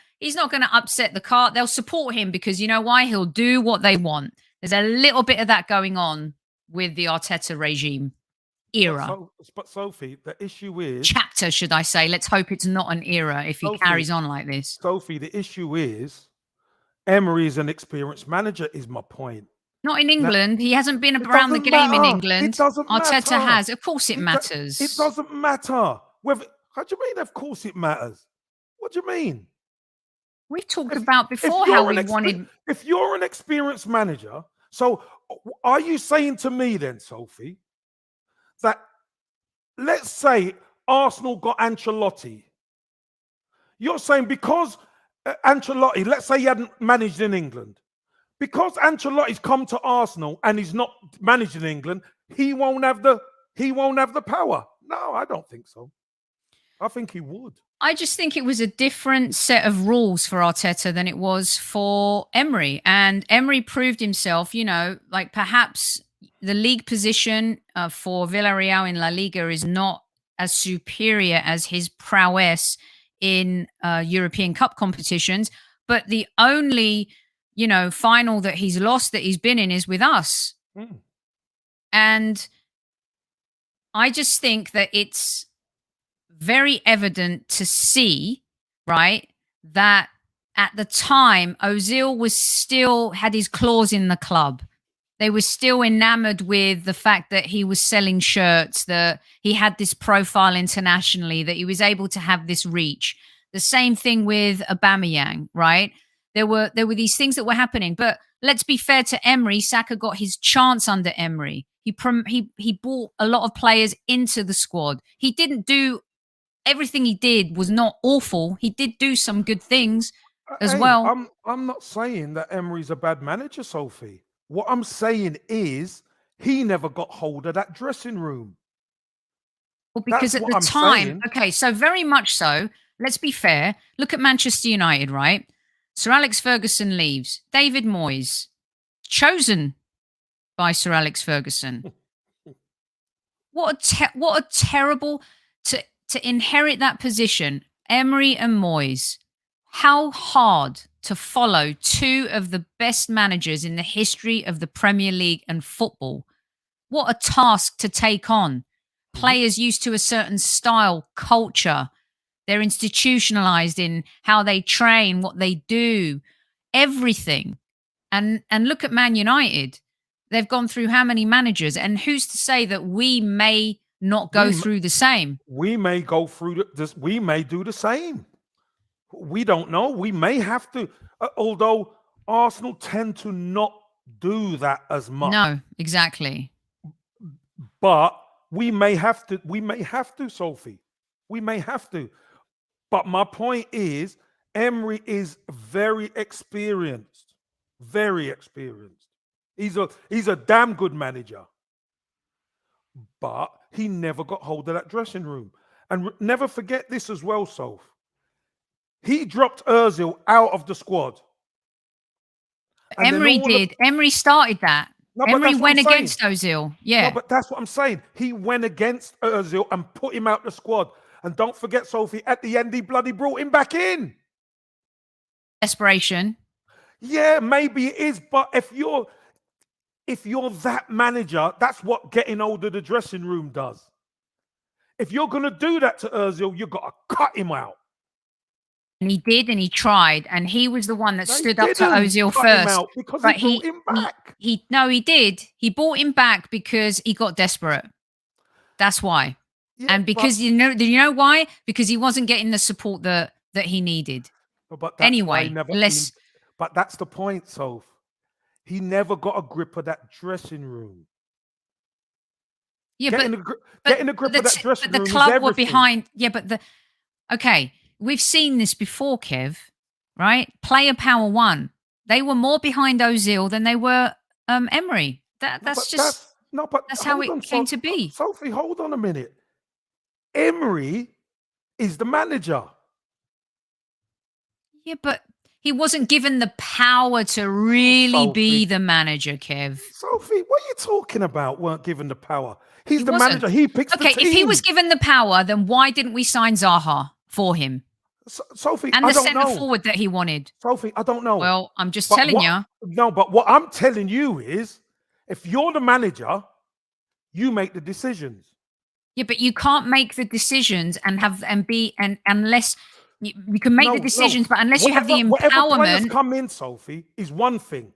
upset the cart. They'll support him because you know why? He'll do what they want. There's a little bit of that going on with the Arteta regime era. But Sophie, the issue is chapter, should I say? Let's hope it's not an era if he carries on like this. Sophie, the issue is Emery is an experienced manager. Is my point. Not in England. He hasn't been around the game in England. It doesn't Arteta matter. has. Of course it matters. It doesn't matter. How do you mean, of course it matters? What do you mean? We've talked about before how we wanted... If you're an experienced manager, so are you saying to me then, Sophie, that let's say Arsenal got Ancelotti. You're saying because Ancelotti, let's say he hadn't managed in England, because Ancelotti's come to Arsenal and he's not managed in England, he won't have the power. No, I don't think so. I think he would. I just think it was a different set of rules for Arteta than it was for Emery. And Emery proved himself, like perhaps the league position for Villarreal in La Liga is not as superior as his prowess in European Cup competitions. But the only, final that he's lost that he's been in is with us. Mm. And I just think that it's very evident to see, right, that at the time, Ozil was still had his claws in the club. They were still enamored with the fact that he was selling shirts, that he had this profile internationally, that he was able to have this reach. The same thing with Aubameyang, right? There were these things that were happening. But let's be fair to Emery. Saka got his chance under Emery. He brought a lot of players into the squad. He didn't do everything he did was not awful. He did do some good things as well. I'm not saying that Emery's a bad manager, Sophie. What I'm saying is he never got hold of that dressing room. Well, because at the time, okay, so very much so. Let's be fair. Look at Manchester United, right? Sir Alex Ferguson leaves. David Moyes, chosen by Sir Alex Ferguson. What a terrible to inherit that position. Emery and Moyes. How hard to follow two of the best managers in the history of the Premier League and football. What a task to take on. Players used to a certain style, culture. They're institutionalized in how they train, what they do, everything. And look at Man United. They've gone through how many managers? And who's to say that we may not go through the same? We may go through this. We may do the same. We don't know. We may have to, although Arsenal tend to not do that as much. No, exactly. But we may have to. We may have to, Sophie. We may have to. But my point is, Emery is very experienced. Very experienced. He's a damn good manager. But he never got hold of that dressing room. And never forget this as well, Soph. He dropped Ozil out of the squad. And Emery did. Emery started that. No, Emery went against Ozil. Yeah. No, but that's what I'm saying. He went against Ozil and put him out the squad. And don't forget, Sophie, at the end, he bloody brought him back in. Desperation. Yeah, maybe it is. But if you're that manager, that's what getting hold of the dressing room does. If you're going to do that to Ozil, you've got to cut him out. And he did, and he tried, and he was the one that stood up to Ozil first. Because he brought him back. He did. He brought him back because he got desperate. That's why. Yeah, and because you know why? Because he wasn't getting the support that he needed. But anyway, but that's the point, Soph. He never got a grip of that dressing room. Yeah, getting a grip of that dressing room. The club were behind. Yeah, but okay. We've seen this before, Kev, right? Player power won. They were more behind Ozil than they were Emery. That's how it came to be. Sophie, hold on a minute. Emery is the manager. Yeah, but he wasn't given the power to really be the manager, Kev. Sophie, what are you talking about? Weren't given the power. He's the manager. He picks the team. Okay, if he was given the power, then why didn't we sign Zaha for him? Sophie, and I the don't centre know. forward that he wanted. Sophie, I don't know. Well, I'm just telling you. No, but what I'm telling you is, if you're the manager, you make the decisions. Yeah, but you can't make the decisions unless you can make the decisions, but unless you have the empowerment. Whatever players come in, Sophie, is one thing.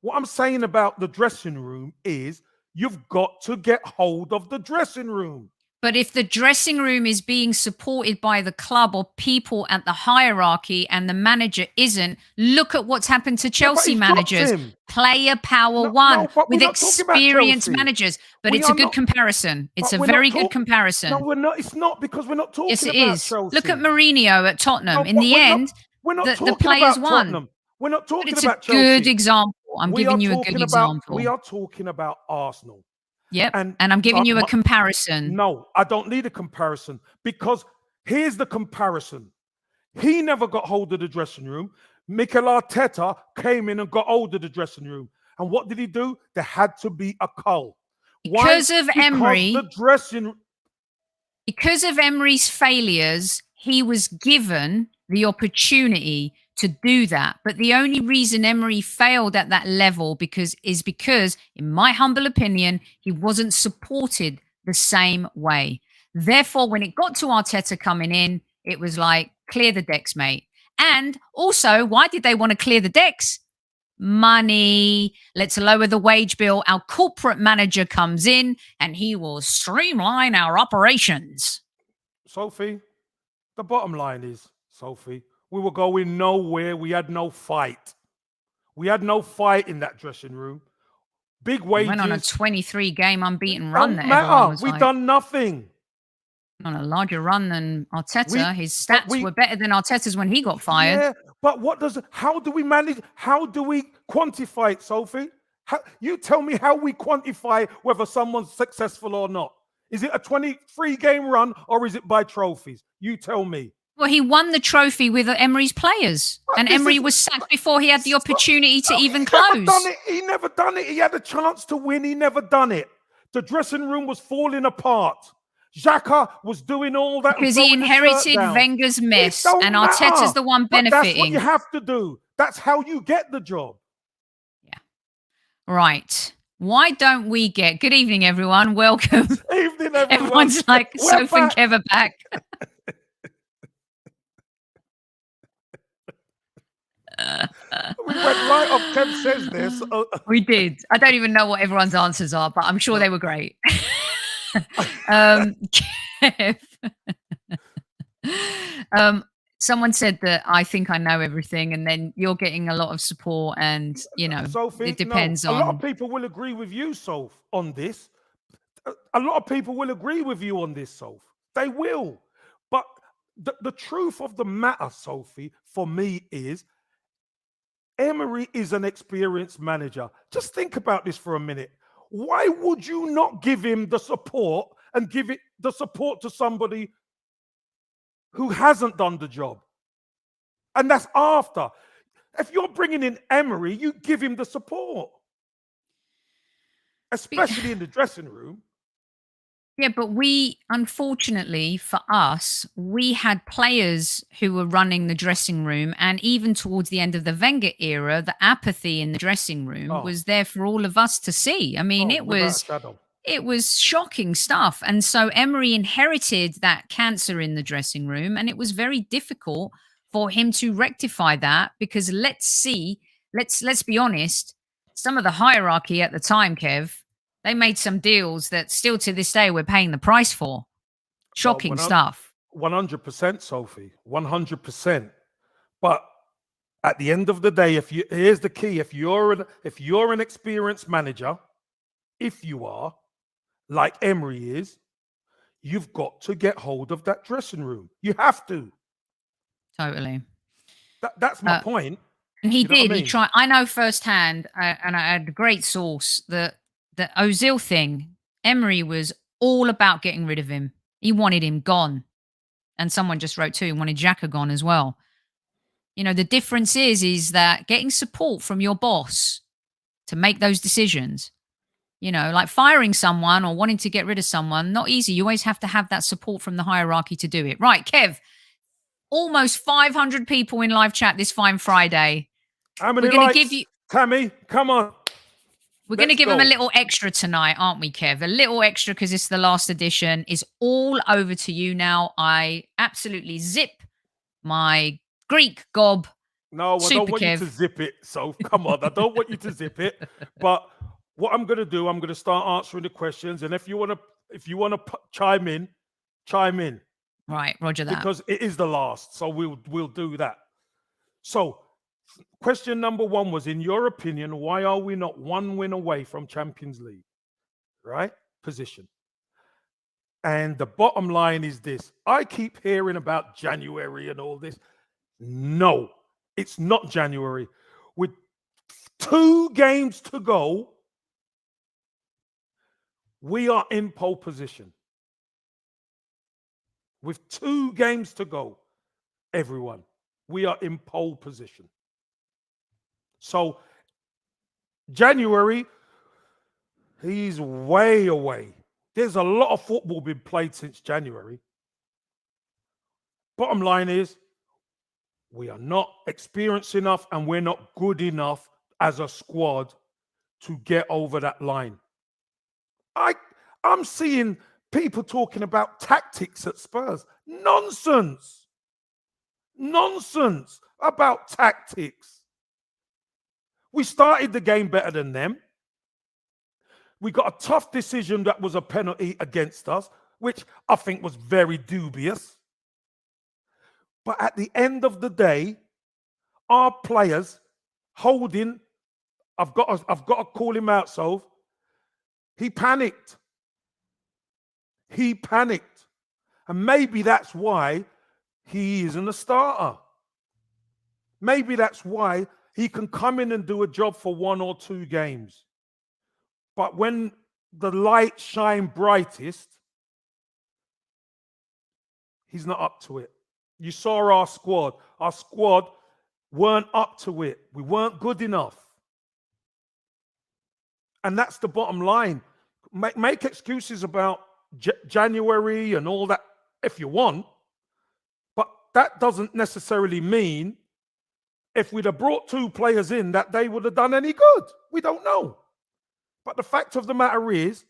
What I'm saying about the dressing room is you've got to get hold of the dressing room. But if the dressing room is being supported by the club or people at the hierarchy and the manager isn't, look at what's happened to Chelsea managers. Player power won with experienced managers. But it's a good comparison. It's a very good comparison. No, we're not. It's not, because we're not talking about Chelsea. Look at Mourinho at Tottenham. In the end, the players won. We're not talking about Chelsea. It's a good example. I'm giving you a good example. We are talking about Arsenal. Yep, and I'm giving you a comparison. No, I don't need a comparison, because here's the comparison. He never got hold of the dressing room. Mikel Arteta came in and got hold of the dressing room. And what did he do? There had to be a cull. Because of Emery, the dressing. Because of Emery's failures, he was given the opportunity to do that. But the only reason Emery failed at that level is because, in my humble opinion, he wasn't supported the same way. Therefore, when it got to Arteta coming in, it was like, clear the decks, mate. And also, why did they want to clear the decks? Money. Let's lower the wage bill. Our corporate manager comes in and he will streamline our operations. Sophie, the bottom line is, Sophie, we were going nowhere. We had no fight. We had no fight in that dressing room. Big wages. We went on a 23-game unbeaten run. Don't matter. We done nothing. On a larger run than Arteta. His stats were better than Arteta's when he got fired. Yeah, but how do we manage? How do we quantify it, Sophie? You tell me how we quantify whether someone's successful or not. Is it a 23-game run or is it by trophies? You tell me. Well, he won the trophy with Emery's players. And Emery was sacked before he had the opportunity to even close. He never done it. He had a chance to win. He never done it. The dressing room was falling apart. Xhaka was doing all that. Because he inherited Wenger's mess. And Arteta's the one benefiting. That's what you have to do. That's how you get the job. Yeah. Right. Why don't we get... Good evening, everyone. Welcome. Evening, everyone. Everyone's like, We're Soph and back. Kev are back. We went right off. Kev says this. We did. I don't even know what everyone's answers are, but I'm sure they were great. Kev. Someone said that I think I know everything, and then you're getting a lot of support, and Sophie, it depends on. A lot of people will agree with you, Soph, on this. A lot of people will agree with you on this, Soph. They will. But the truth of the matter, Sophie, for me is Emery is an experienced manager. Just think about this for a minute. Why would you not give him the support and give it the support to somebody who hasn't done the job? And that's after. If you're bringing in Emery, you give him the support, especially in the dressing room. Yeah, but unfortunately for us, we had players who were running the dressing room, and even towards the end of the Wenger era, the apathy in the dressing room was there for all of us to see. I mean, it was shocking stuff. And so Emery inherited that cancer in the dressing room, and it was very difficult for him to rectify that, because let's be honest, some of the hierarchy at the time, Kev, they made some deals that still to this day we're paying the price for. Shocking stuff. 100%, Sophie. 100%. But at the end of the day, here's the key: if you're an experienced manager, if you are, like Emery is, you've got to get hold of that dressing room. You have to. Totally. That's my point. And he did. He tried. I know firsthand, and I had a great source that the Ozil thing. Emery was all about getting rid of him. He wanted him gone, and someone just wrote too. He wanted Xhaka gone as well. The difference is that getting support from your boss to make those decisions. Like firing someone or wanting to get rid of someone, not easy. You always have to have that support from the hierarchy to do it. Right, Kev. Almost 500 people in live chat this fine Friday. How many likes, Tammy? Come on. We're going to give them a little extra tonight, aren't we, Kev? A little extra because it's the last edition. It's all over to you now. I absolutely zip my Greek gob. No, I don't want you to zip it. So come on, I don't want you to zip it. But what I'm going to do, I'm going to start answering the questions. And if you want to chime in, chime in. Right, roger that. Because it is the last, so we'll do that. So, question number 1 was, in your opinion, why are we not one win away from Champions League? Right? Position. And the bottom line is this. I keep hearing about January and all this. No, it's not January. With 2 games to go, we are in pole position. With 2 games to go, everyone, we are in pole position. So, January, he's way away. There's a lot of football been played since January. Bottom line is, we are not experienced enough and we're not good enough as a squad to get over that line. I'm seeing people talking about tactics at Spurs. Nonsense. Nonsense about tactics. We started the game better than them. We got a tough decision that was a penalty against us, which I think was very dubious. But at the end of the day, our players holding, I've got to call him out, Soph. He panicked. He panicked. And maybe that's why he isn't a starter. Maybe that's why he can come in and do a job for 1 or 2 games. But when the light shine brightest, he's not up to it. You saw our squad. Our squad weren't up to it. We weren't good enough. And that's the bottom line. Make excuses about January and all that if you want, but that doesn't necessarily mean if we'd have brought 2 players in, that they would have done any good. We don't know. But the fact of the matter is,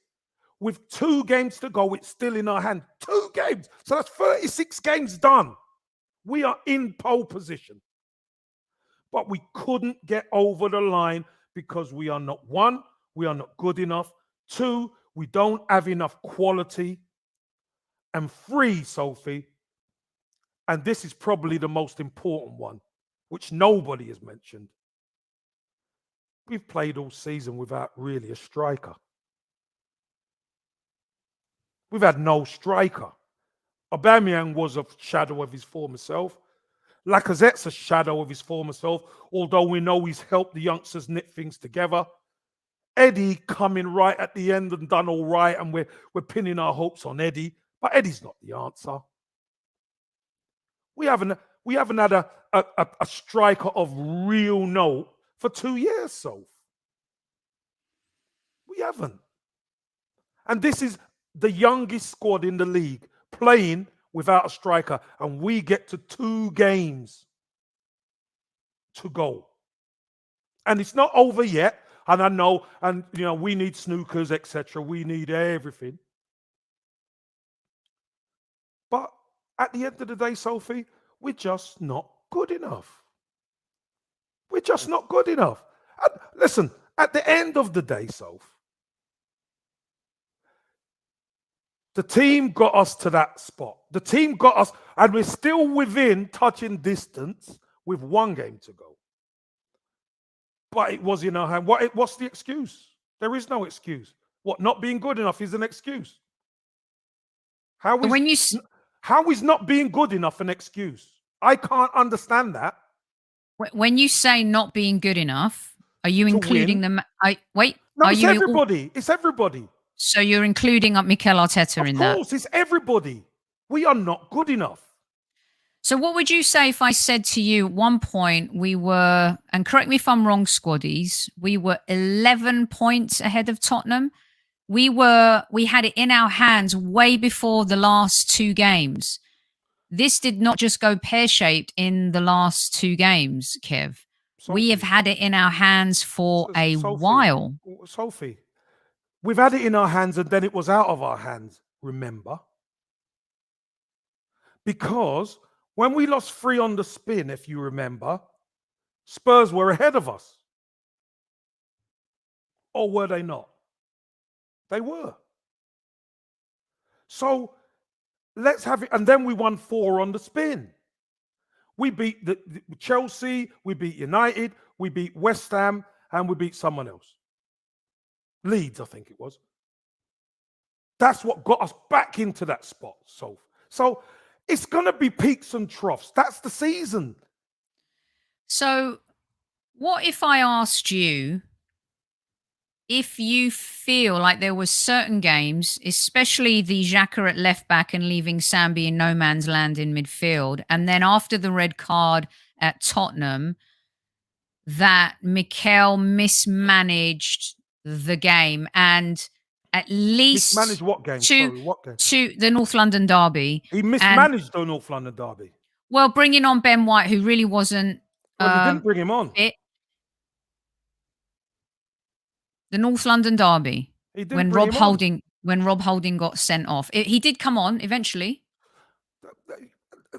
with 2 games to go, it's still in our hand. 2 games. So that's 36 games done. We are in pole position. But we couldn't get over the line because we are not, 1, we are not good enough. 2, we don't have enough quality. And 3, Sophie, and this is probably the most important one, which nobody has mentioned. We've played all season without really a striker. We've had no striker. Aubameyang was a shadow of his former self. Lacazette's a shadow of his former self, although we know he's helped the youngsters knit things together. Eddie coming right at the end and done all right, and we're pinning our hopes on Eddie, but Eddie's not the answer. We haven't had a striker of real note for 2 years, so we haven't. And this is the youngest squad in the league playing without a striker, and we get to 2 games to go. And it's not over yet. And I know, and we need snookers, etc. We need everything. But at the end of the day, Sophie, we're just not good enough. We're just not good enough. And listen, at the end of the day, Soph, the team got us to that spot. The team got us, and we're still within touching distance with 1 game to go. But it was in our hand. What's the excuse? There is no excuse. What, not being good enough is an excuse? How is not being good enough an excuse? I can't understand that. When you say not being good enough, are you including them? No, it's everybody. It's everybody. So you're including Mikel Arteta in that? Of course, it's everybody. We are not good enough. So what would you say if I said to you at one point we were, and correct me if I'm wrong, squaddies, we were 11 points ahead of Tottenham. We had it in our hands way before the last 2 games. This did not just go pear-shaped in the last 2 games, Kev. Sophie, we have had it in our hands for a while. Sophie, we've had it in our hands and then it was out of our hands, remember? Because when we lost 3 on the spin, if you remember, Spurs were ahead of us. Or were they not? They were. So let's have it. And then we won 4 on the spin. We beat the Chelsea, we beat United, we beat West Ham, and we beat someone else. Leeds, I think it was. That's what got us back into that spot. So it's going to be peaks and troughs. That's the season. So what if I asked you if you feel like there were certain games, especially the Xhaka at left back and leaving Sambi in no man's land in midfield, and then after the red card at Tottenham, that Mikel mismanaged the game and at least mismanaged what game? Sorry, what game? To the North London derby. He mismanaged the North London derby. Well, bringing on Ben White, who really wasn't. Well, he didn't bring him on. The North London derby. He didn't when Rob Holding got sent off. He did come on eventually.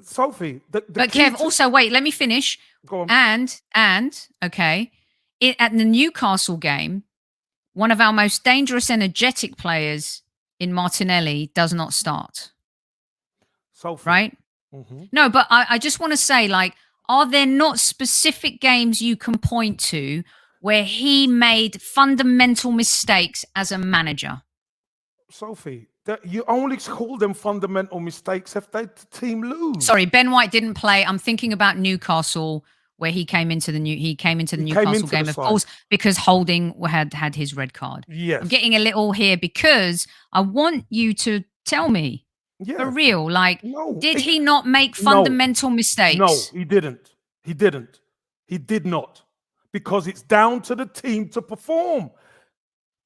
Sophie, but Kev, also wait, let me finish. Go on. And okay, at the Newcastle game, one of our most dangerous, energetic players in Martinelli does not start. Sophie. Right? Mm-hmm. No, but I just want to say, like, are there not specific games you can point to where he made fundamental mistakes as a manager? Sophie, you only call them fundamental mistakes if the team lose. Sorry, Ben White didn't play. I'm thinking about Newcastle, where he came into the Newcastle game, of course, because Holding had his red card. Yes. I'm getting a little here because I want you to tell me for real. Like, did he not make fundamental mistakes? No, he didn't. He didn't. He did not. Because it's down to the team to perform.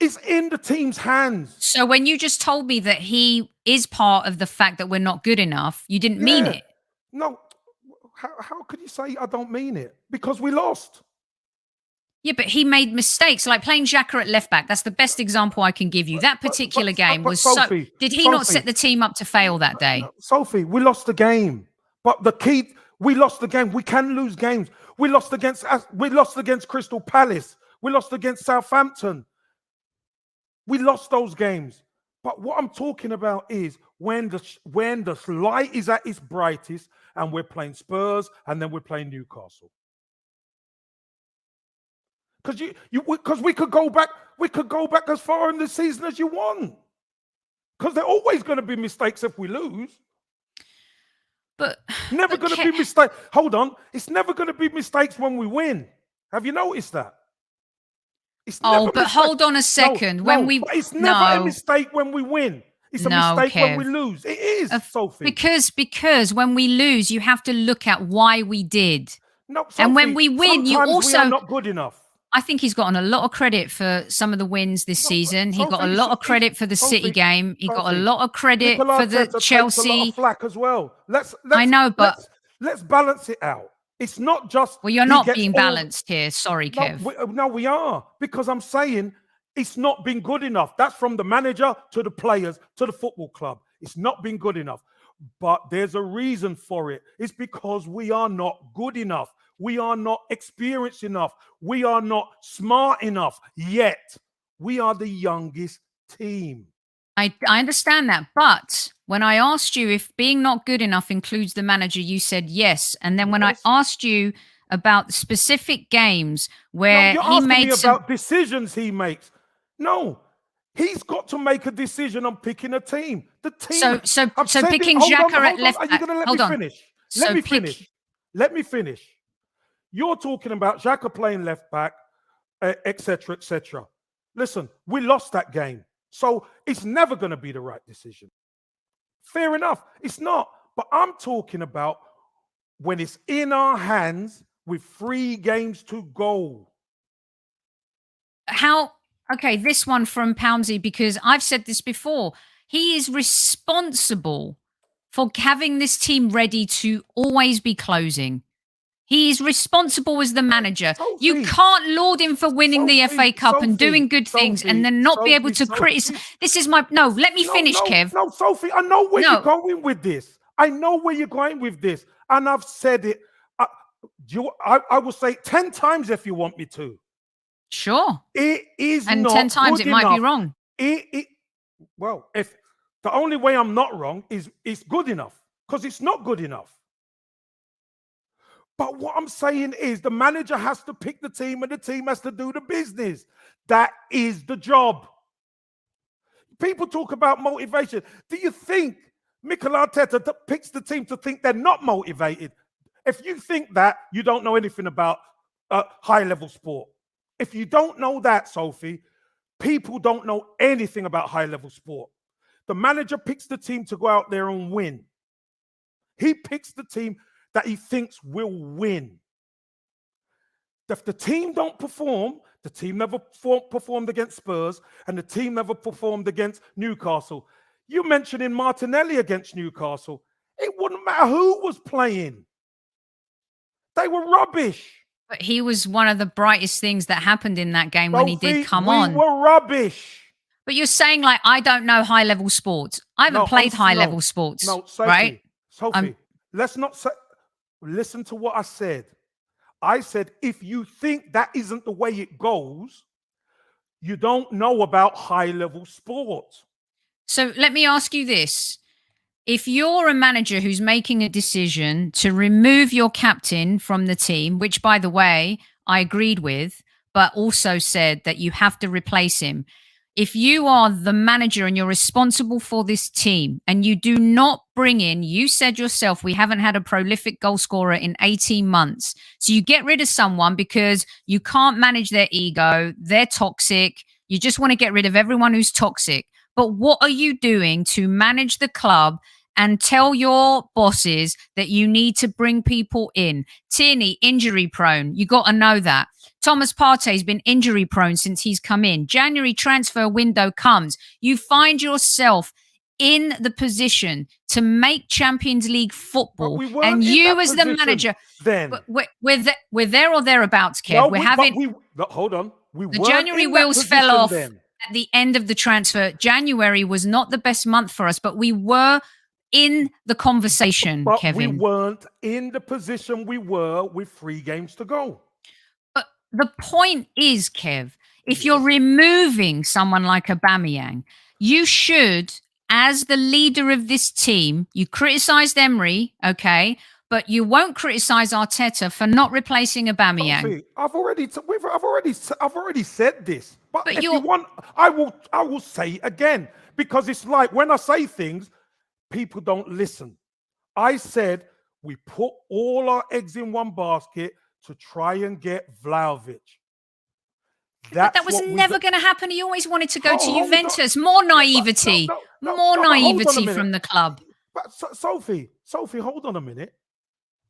It's in the team's hands. So when you just told me that he is part of the fact that we're not good enough, you didn't mean it. No. How could you say I don't mean it? Because we lost. Yeah, but he made mistakes, like playing Xhaka at left back. That's the best example I can give you. That particular game was so. Sophie, Did he not set the team up to fail that day? Sophie, we lost the game. But the key, we lost the game. We can lose games. We lost against Crystal Palace. We lost against Southampton. We lost those games. But what I'm talking about is when the light is at its brightest, and we're playing Spurs, and then we're playing Newcastle. Because we could go back as far in the season as you want. Because there are always going to be mistakes if we lose. But never going to be mistakes. Hold on, it's never going to be mistakes when we win. Have you noticed that? Hold on a second. It's never a mistake when we win. It's a mistake Kev. when we lose. It is, Sophie. Because when we lose, you have to look at why we did. No, Sophie, and when we win, you also we are not good enough. I think he's gotten a lot of credit for some of the wins this season. He got a lot of credit for the City game. He got a lot of credit for the Chelsea. A lot of flack as well. Let's balance it out. It's not just. Well, you're not being balanced here. Sorry, Kev. No, we are, because I'm saying it's not been good enough. That's from the manager to the players to the football club. It's not been good enough. But there's a reason for it. It's because we are not good enough. We are not experienced enough. We are not smart enough yet. We are the youngest team. I understand that. But when I asked you if being not good enough includes the manager, you said yes. And then when I asked you about specific games where he made about decisions he makes. No, he's got to make a decision on picking a team. The team. So picking Xhaka at left back. Are you going to let me finish? Let me finish. You're talking about Xhaka playing left back, etc., etc. Listen, we lost that game. So it's never going to be the right decision. Fair enough. It's not. But I'm talking about when it's in our hands with 3 games to go. Okay, this one from Poundsy, because I've said this before. He is responsible for having this team ready to always be closing. He is responsible as the manager. Sophie, you can't laud him for winning the FA Cup and doing good things and then not be able to criticize. This is let me finish, Kev. No, Sophie, I know where you're going with this. And I've said it. I will say 10 times if you want me to. Sure. It is and not 10 times good it might enough. be wrong. Well, if the only way I'm not wrong is it's good enough, because it's not good enough. But what I'm saying is the manager has to pick the team and the team has to do the business. That is the job. People talk about motivation. Do you think Mikel Arteta picks the team to think they're not motivated? If you think that, you don't know anything about high-level sport. If you don't know that, Sophie, people don't know anything about high-level sport. The manager picks the team to go out there and win. He picks the team that he thinks will win. If the team don't perform, the team never performed against Spurs and the team never performed against Newcastle. You mentioning Martinelli against Newcastle. It wouldn't matter who was playing. They were rubbish. But he was one of the brightest things that happened in that game when he did come on. We were rubbish. But you're saying I don't know high-level sports. I haven't played high-level sports. No, Sophie, right? Sophie, let's not say... Listen to what I said. I said, if you think that isn't the way it goes, you don't know about high-level sport. So let me ask you this. If you're a manager who's making a decision to remove your captain from the team, which, by the way, I agreed with, but also said that you have to replace him. If you are the manager and you're responsible for this team and you do not bring in, you said yourself, we haven't had a prolific goal scorer in 18 months. So you get rid of someone because you can't manage their ego. They're toxic. You just want to get rid of everyone who's toxic. But what are you doing to manage the club and tell your bosses that you need to bring people in? Tierney, injury prone. You got to know that. Thomas Partey's been injury prone since he's come in. January transfer window comes. You find yourself in the position to make Champions League football, we weren't and in you that as the position manager, then. but we're there or thereabouts, Kev. No, We're having hold on. We the weren't January in that wheels fell position off then. at the end of the transfer. January was not the best month for us, but we were in the conversation, But we Kevin. weren't in the position we were with 3 games to go. But the point is, Kev, if you're Yes. removing someone like Aubameyang, you should, as the leader of this team, you criticised Emery, okay, but you won't criticise Arteta for not replacing Aubameyang. Sophie, I've already said this. But if you you're want, I will say it again, because it's like when I say things, people don't listen. I said we put all our eggs in one basket to try and get Vlahovic. But that was never going to happen. He always wanted to go to Juventus. More naivety. More naivety from the club. But Sophie, hold on a minute.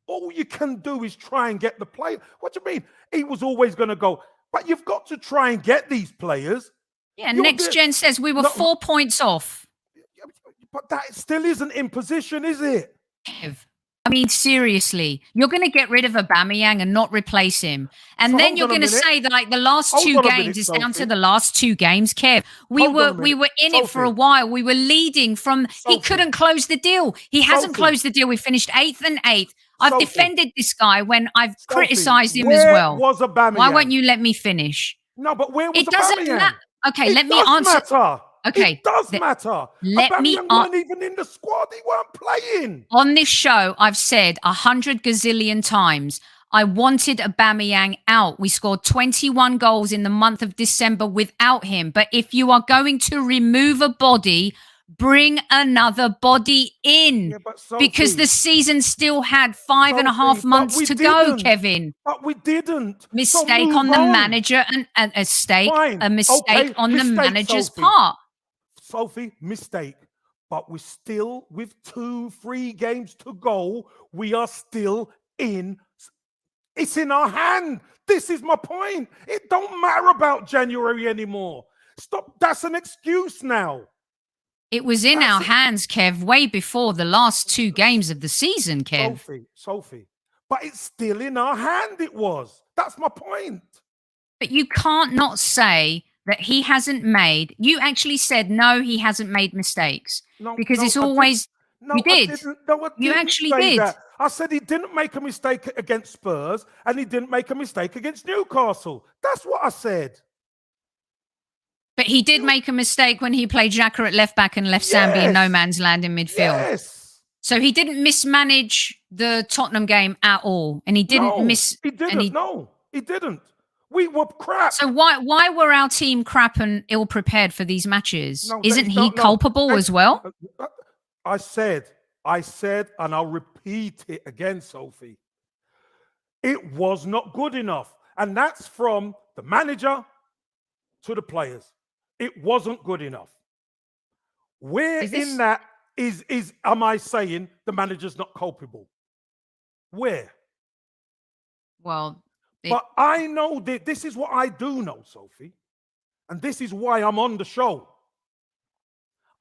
All you can do is try and get the player. What do you mean? He was always going to go. But you've got to try and get these players. Yeah, Next Gen says we were 4 points off. But that still isn't in position, is it? I mean, seriously, you're going to get rid of Aubameyang and not replace him. And then you're going to say that like the last 2 games is down to the last 2 games, Kev. We were in it for a while. We were leading from he couldn't close the deal. He hasn't closed the deal. We finished 8th and 8th. I've defended this guy when I've criticized him as well. Where was Aubameyang? Why won't you let me finish? No, but where was It doesn't Aubameyang? matter. Okay, let me does answer. Matter. Okay, it does matter. Let me Aubameyang weren't even in the squad. He weren't playing. On this show, I've said 100 gazillion times, I wanted Aubameyang out. We scored 21 goals in the month of December without him. But if you are going to remove a body, bring another body in. Yeah, Sophie, because the season still had 5.5 months to go, Kevin. But we didn't. Mistake on the manager and a mistake on the manager's part. Sophie, mistake. But we're still, with 3 games to go, we are still in. It's in our hand. This is my point. It don't matter about January anymore. Stop. That's an excuse now. It was in our hands, Kev, way before the last 2 games of the season, Kev. Sophie. But it's still in our hand, it was. That's my point. But you can't not say that he hasn't made. You actually said, no, he hasn't made mistakes. Because it's always... You did. You actually did. That. I said he didn't make a mistake against Spurs and he didn't make a mistake against Newcastle. That's what I said. But he did make a mistake when he played Xhaka at left back and left Zambi in no man's land in midfield. Yes. So he didn't mismanage the Tottenham game at all. And he didn't He didn't. He didn't. We were crap. So why were our team crap and ill-prepared for these matches? Isn't he culpable as well? I said, and I'll repeat it again, Sophie. It was not good enough. And that's from the manager to the players. It wasn't good enough. Where in that is am I saying the manager's not culpable? Where? Well, but I know that this is what I do know, Sophie. And this is why I'm on the show.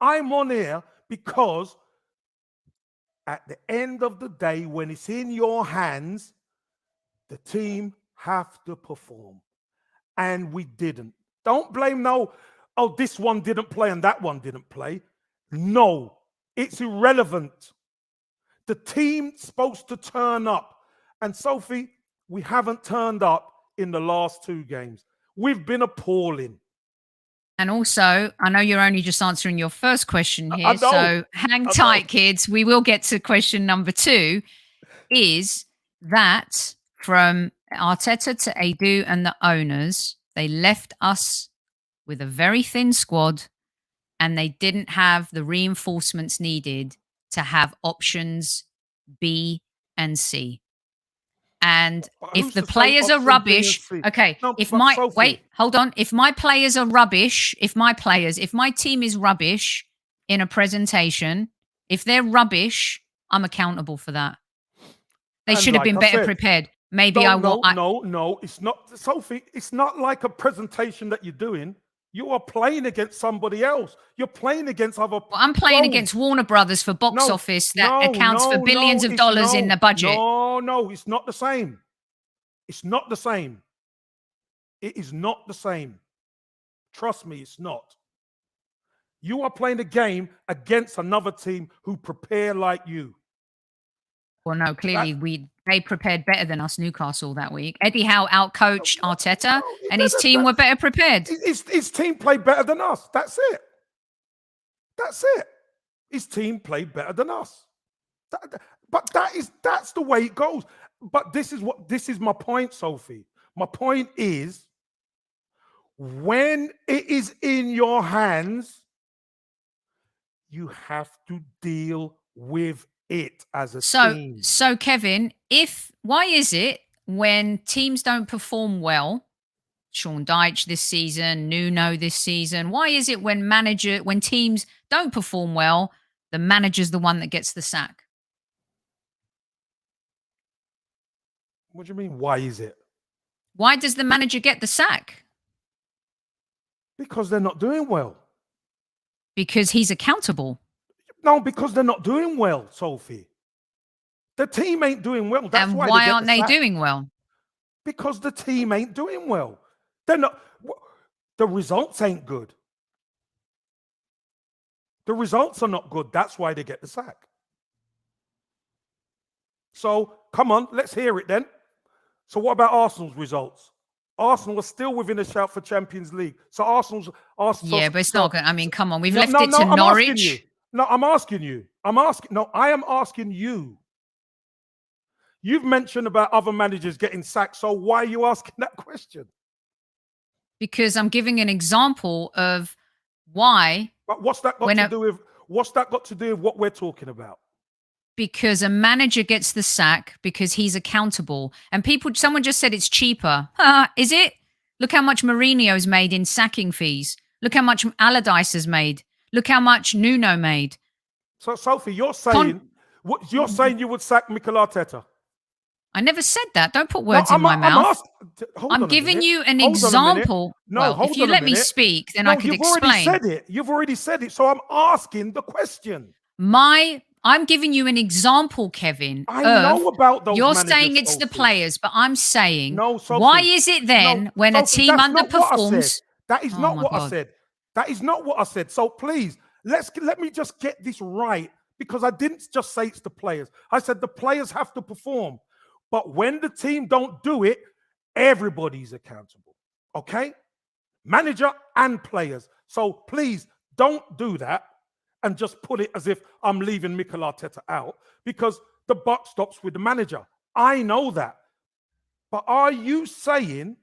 I'm on here because at the end of the day, when it's in your hands, the team have to perform. And we didn't. Don't blame this one didn't play and that one didn't play. No, it's irrelevant. The team's supposed to turn up. And Sophie, we haven't turned up in the last 2 games. We've been appalling. And also, I know you're only just answering your first question here, so hang tight, kids. We will get to question number 2. Is that from Arteta to Edu and the owners, they left us with a very thin squad and they didn't have the reinforcements needed to have options B and C. And if the players are rubbish, okay, if my players are rubbish, if my team is rubbish in a presentation, if they're rubbish, I'm accountable for that. They should have been better prepared. Maybe No, it's not, Sophie. It's not like a presentation that you're doing. You are playing against somebody else. You're playing against other. Well, I'm playing Bro, against Warner Brothers for box office that accounts for billions of dollars in the budget. No, it's not the same. It's not the same. It is not the same. Trust me, it's not. You are playing a game against another team who prepare like you. Well, no, clearly they prepared better than us, Newcastle, that week. Eddie Howe outcoached Arteta, and his team were better prepared. His team played better than us. That's it. That's it. His team played better than us. But that's the way it goes. But this is my point, Sophie. My point is, when it is in your hands, you have to deal with it as a team. So Kevin, why is it when teams don't perform well, Sean Dyche this season, Nuno this season, why is it when teams don't perform well, the manager's the one that gets the sack? What do you mean, why is it? Why does the manager get the sack? Because they're not doing well. Because he's accountable. No, because they're not doing well, Sophie. The team ain't doing well. That's and why aren't they doing well? Because the team ain't doing well. They're not. The results ain't good. The results are not good. That's why they get the sack. So come on, let's hear it then. So what about Arsenal's results? Arsenal are still within a shout for Champions League. So Arsenal's. Yeah, but it's not good. I mean, come on, we've left it to Norwich. I'm asking you. I am asking you. You've mentioned about other managers getting sacked. So why are you asking that question? Because I'm giving an example of why. But what's that got to do with what we're talking about? Because a manager gets the sack because he's accountable. And someone just said it's cheaper. Is it? Look how much Mourinho's made in sacking fees. Look how much Allardyce has made. Look how much Nuno made. So, Sophie, you're saying you would sack Mikel Arteta? I never said that. Don't put words in my mouth. I'm giving you an example. If you let me speak, then I could explain. You've already said it. So I'm asking the question. I'm giving you an example, Kevin. I know about those. You're saying it's the players, but I'm saying, why is it then when a team underperforms? That is not what I said. That is not what I said. So please, let me just get this right, because I didn't just say it's the players. I said the players have to perform. But when the team don't do it, everybody's accountable. Okay? Manager and players. So please don't do that and just put it as if I'm leaving Mikel Arteta out, because the buck stops with the manager. I know that. But are you saying,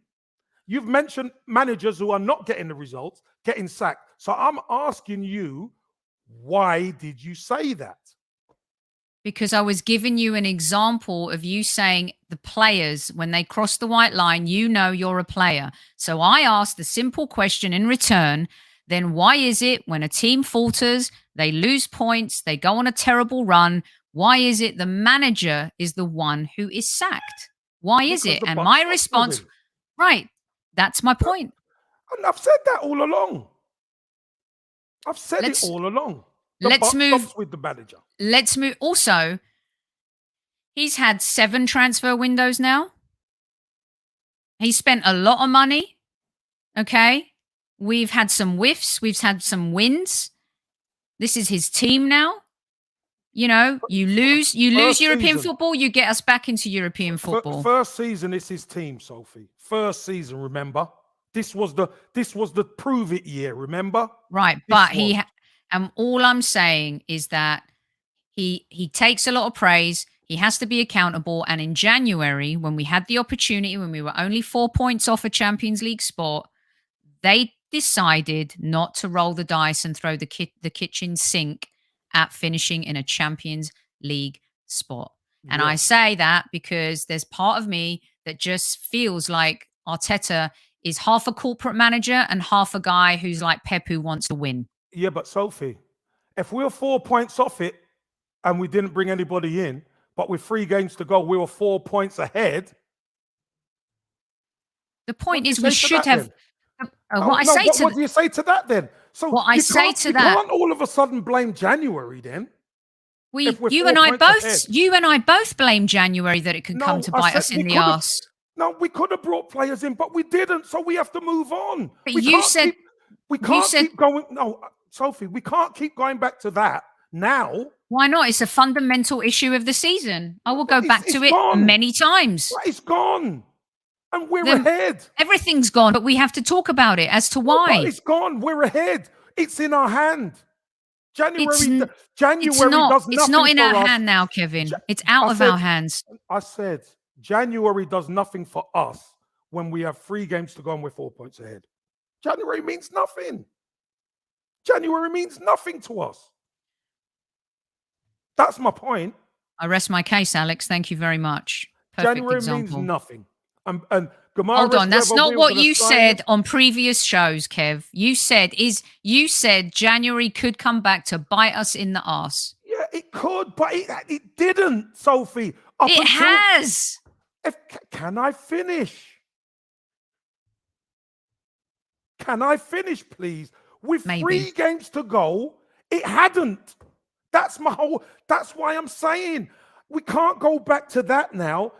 you've mentioned managers who are not getting the results, getting sacked. So I'm asking you, why did you say that? Because I was giving you an example of you saying the players, when they cross the white line, you're a player. So I asked the simple question in return, then why is it when a team falters, they lose points, they go on a terrible run, why is it the manager is the one who is sacked? Why is it? And my response, right, that's my point. And I've said that all along. I've said it all along. Let's move with the manager. Let's move. Also, he's had 7 transfer windows now. He spent a lot of money. Okay. We've had some whiffs. We've had some wins. This is his team now. You lose European football, you get us back into European football. First season, it's his team, Sophie. First season, remember? This was the prove it year, remember? Right, and all I'm saying is that he takes a lot of praise. He has to be accountable. And in January, when we had the opportunity, when we were only 4 points off a Champions League spot, they decided not to roll the dice and throw the kitchen sink at finishing in a Champions League spot. And I say that because there's part of me that just feels like Arteta is half a corporate manager and half a guy who's like Pep, who wants to win. Yeah, but Sophie, if we were 4 points off it and we didn't bring anybody in, but with 3 games to go, we were 4 points ahead. The point is we should have... What I say to what do you say to that then? So what I say to you that, can't all of a sudden blame January then. If we're you 4 and I points ahead. both blame January that it could come to I bite said us we in the could have. arse. No, we could have brought players in, but we didn't. So we have to move on. But We you can't said keep going. No, Sophie, we can't keep going back to that now. why not? It's a fundamental issue of the season. I will go But back it's to it gone. many times. But it's gone. And we're Then ahead. everything's gone, but we have to talk about it as to But why. it's gone. We're ahead. It's in our hand. It's January does nothing it's not in for our us. hand now, Kevin. It's out of our hands. I said January does nothing for us when we have 3 games to go and we're 4 points ahead. January means nothing. January means nothing to us. That's my point. I rest my case, Alex. Thank you very much. Perfect January example. means nothing. And Gamaris, Hold on, that's not what you said him. on previous shows, Kev. You said January could come back to bite us in the arse. Yeah, it could, but it didn't, Sophie. It has. Can I finish? Can I finish, please? With Maybe. 3 games to go, it hadn't. That's why I'm saying we can't go back to that now.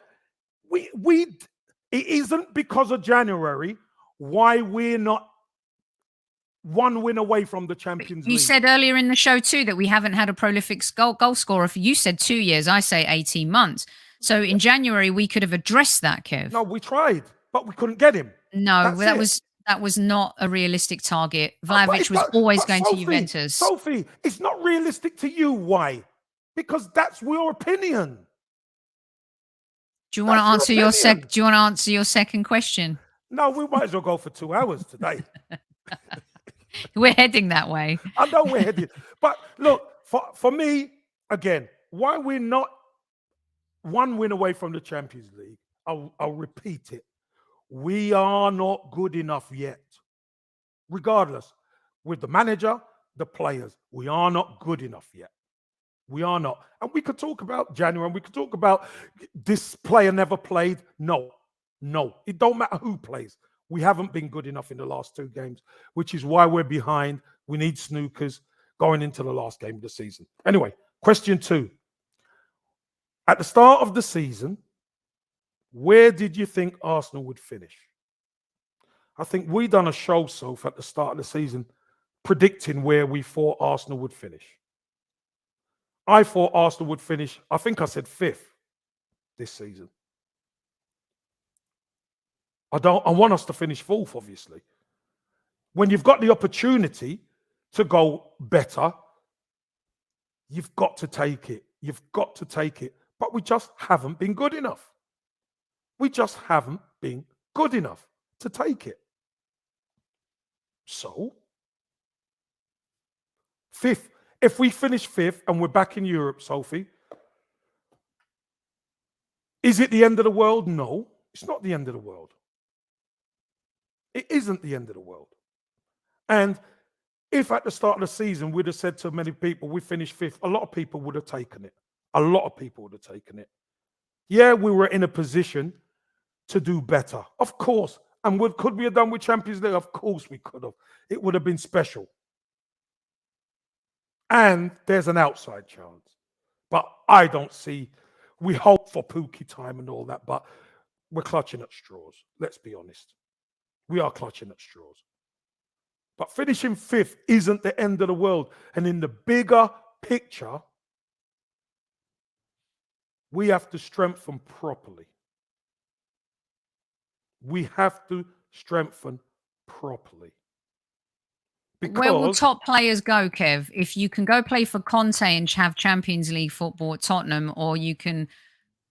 It isn't because of January why we're not 1 win away from the Champions League. You said earlier in the show too that we haven't had a prolific goal scorer. You said 2 years. I say 18 months. So in January we could have addressed that, Kev. No, we tried, but we couldn't get him. No, that was not a realistic target. Vlahovic was always going to Juventus. Sophie, it's not realistic to you. Why? Because that's your opinion. Do you want to answer your second question? No, we might as well go for 2 hours today. We're heading that way. I know we're heading. But look, for me, again, why we're not 1 win away from the Champions League, I'll repeat it. We are not good enough yet. Regardless, with the manager, the players, we are not good enough yet. We are not. And we could talk about January, and we could talk about this player never played. No. It don't matter who plays. We haven't been good enough in the last 2 games, which is why we're behind. We need snookers going into the last game of the season. Anyway, question 2. At the start of the season, where did you think Arsenal would finish? I think we done a show, Soph, at the start of the season, predicting where we thought Arsenal would finish. I thought Arsenal would finish, I think I said 5th this season. I want us to finish 4th, obviously. When you've got the opportunity to go better, you've got to take it. You've got to take it. But we just haven't been good enough. We just haven't been good enough to take it. So, 5th. If we finish 5th and we're back in Europe, Sophie, is it the end of the world? No, it's not the end of the world. It isn't the end of the world. And if at the start of the season we'd have said to many people, we finished 5th, a lot of people would have taken it. A lot of people would have taken it. Yeah, we were in a position to do better. Of course. And could we have done with Champions League? Of course we could have. It would have been special. And there's an outside chance. But I don't see, we hope for Pookie time and all that, but we're clutching at straws. Let's be honest. We are clutching at straws. But finishing 5th isn't the end of the world. And in the bigger picture, we have to strengthen properly. We have to strengthen properly. Because where will top players go, Kev? If you can go play for Conte and have Champions League football at Tottenham, or you can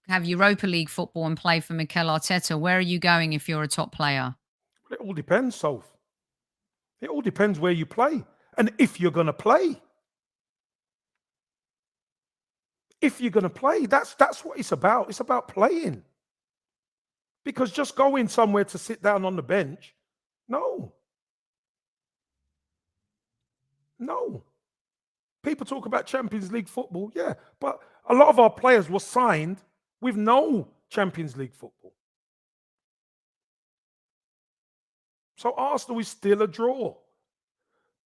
have Europa League football and play for Mikel Arteta, where are you going if you're a top player? It all depends, Soph. It all depends where you play and if you're going to play. If you're going to play, that's what it's about. It's about playing. Because just going somewhere to sit down on the bench, no. No. People talk about Champions League football, yeah, but a lot of our players were signed with no Champions League football. So Arsenal is still a draw.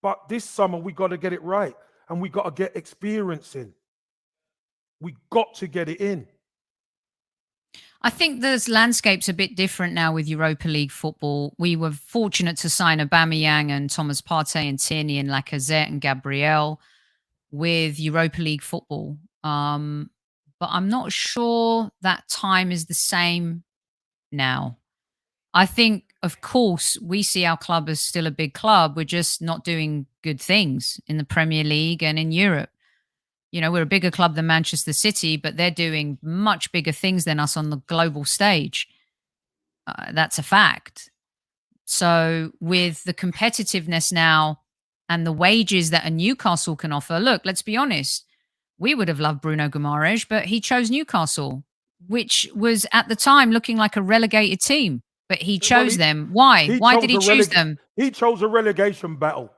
But this summer, we got to get it right. And we got to get experience in. We got to get it in. I think the landscape's a bit different now with Europa League football. We were fortunate to sign Aubameyang and Thomas Partey and Tierney and Lacazette and Gabriel with Europa League football. But I'm not sure that time is the same now. I think, of course, we see our club as still a big club. We're just not doing good things in the Premier League and in Europe. You know, we're a bigger club than Manchester City, but they're doing much bigger things than us on the global stage. That's a fact. So with the competitiveness now and the wages that a Newcastle can offer, look, let's be honest. We would have loved Bruno Guimaraes, but he chose Newcastle, which was at the time looking like a relegated team. But he chose them. Why? Why did he choose them? He chose a relegation battle.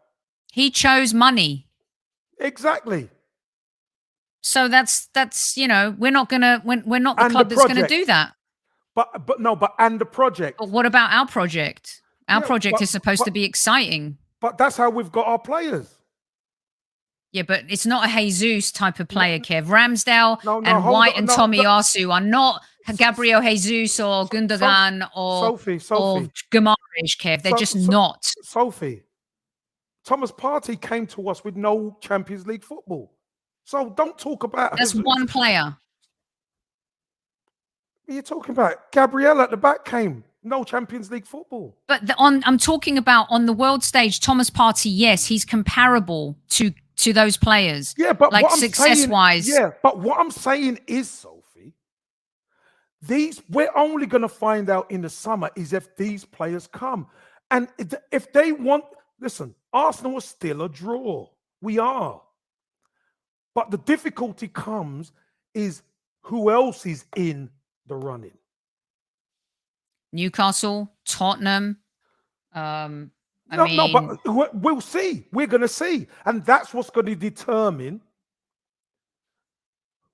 He chose money. Exactly. So that's we're not the club that's gonna do that. But and the project. But what about our project? Our project is supposed to be exciting. But that's how we've got our players. Yeah, but it's not a Jesus type of player, Kev. Ramsdale and White and Tommy Tomiyasu are not Gabriel Jesus or Gundogan or Guimaraes, Kev. They're just not. Sophie, Thomas Partey came to us with no Champions League football. So don't talk about... That's one player. What are you talking about? Gabriel at the back came. No Champions League football. But I'm talking about on the world stage, Thomas Partey, yes, he's comparable to those players. Yeah, but like success-wise. Yeah, but what I'm saying is, Sophie, we're only going to find out in the summer is if these players come. And if they want... Listen, Arsenal is still a draw. We are. But the difficulty comes is who else is in the running. Newcastle, Tottenham. But we'll see. We're going to see. And that's what's going to determine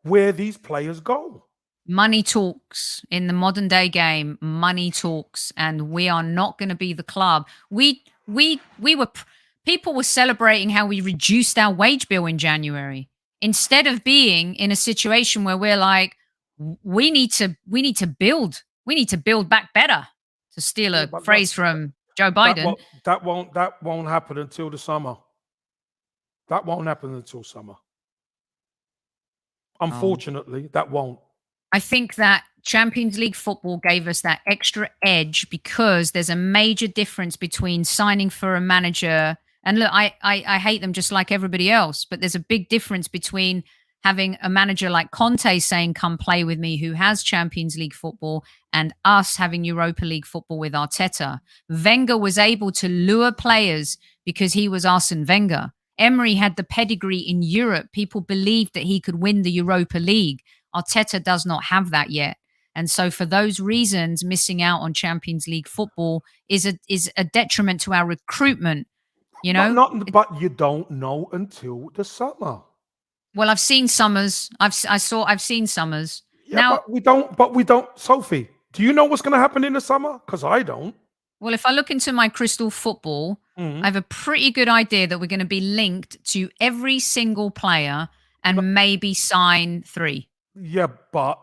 where these players go. Money talks in the modern day game. Money talks. And we are not going to be the club. People were celebrating how we reduced our wage bill in January. Instead of being in a situation where we're like, we need to build back better, to steal a phrase from Joe Biden. That won't happen until the summer. That won't happen until summer. Unfortunately, that won't. I think that Champions League football gave us that extra edge because there's a major difference between signing for a manager. And look, I hate them just like everybody else, but there's a big difference between having a manager like Conte saying, come play with me, who has Champions League football, and us having Europa League football with Arteta. Wenger was able to lure players because he was Arsene Wenger. Emery had the pedigree in Europe. People believed that he could win the Europa League. Arteta does not have that yet. And so for those reasons, missing out on Champions League football is a detriment to our recruitment. You know, but you don't know until the summer. Well, I've seen summers. I've seen summers. Yeah, now, but we don't. Sophie, do you know what's going to happen in the summer? Because I don't. Well, if I look into my crystal football, I have a pretty good idea that we're going to be linked to every single player and maybe sign 3. Yeah, but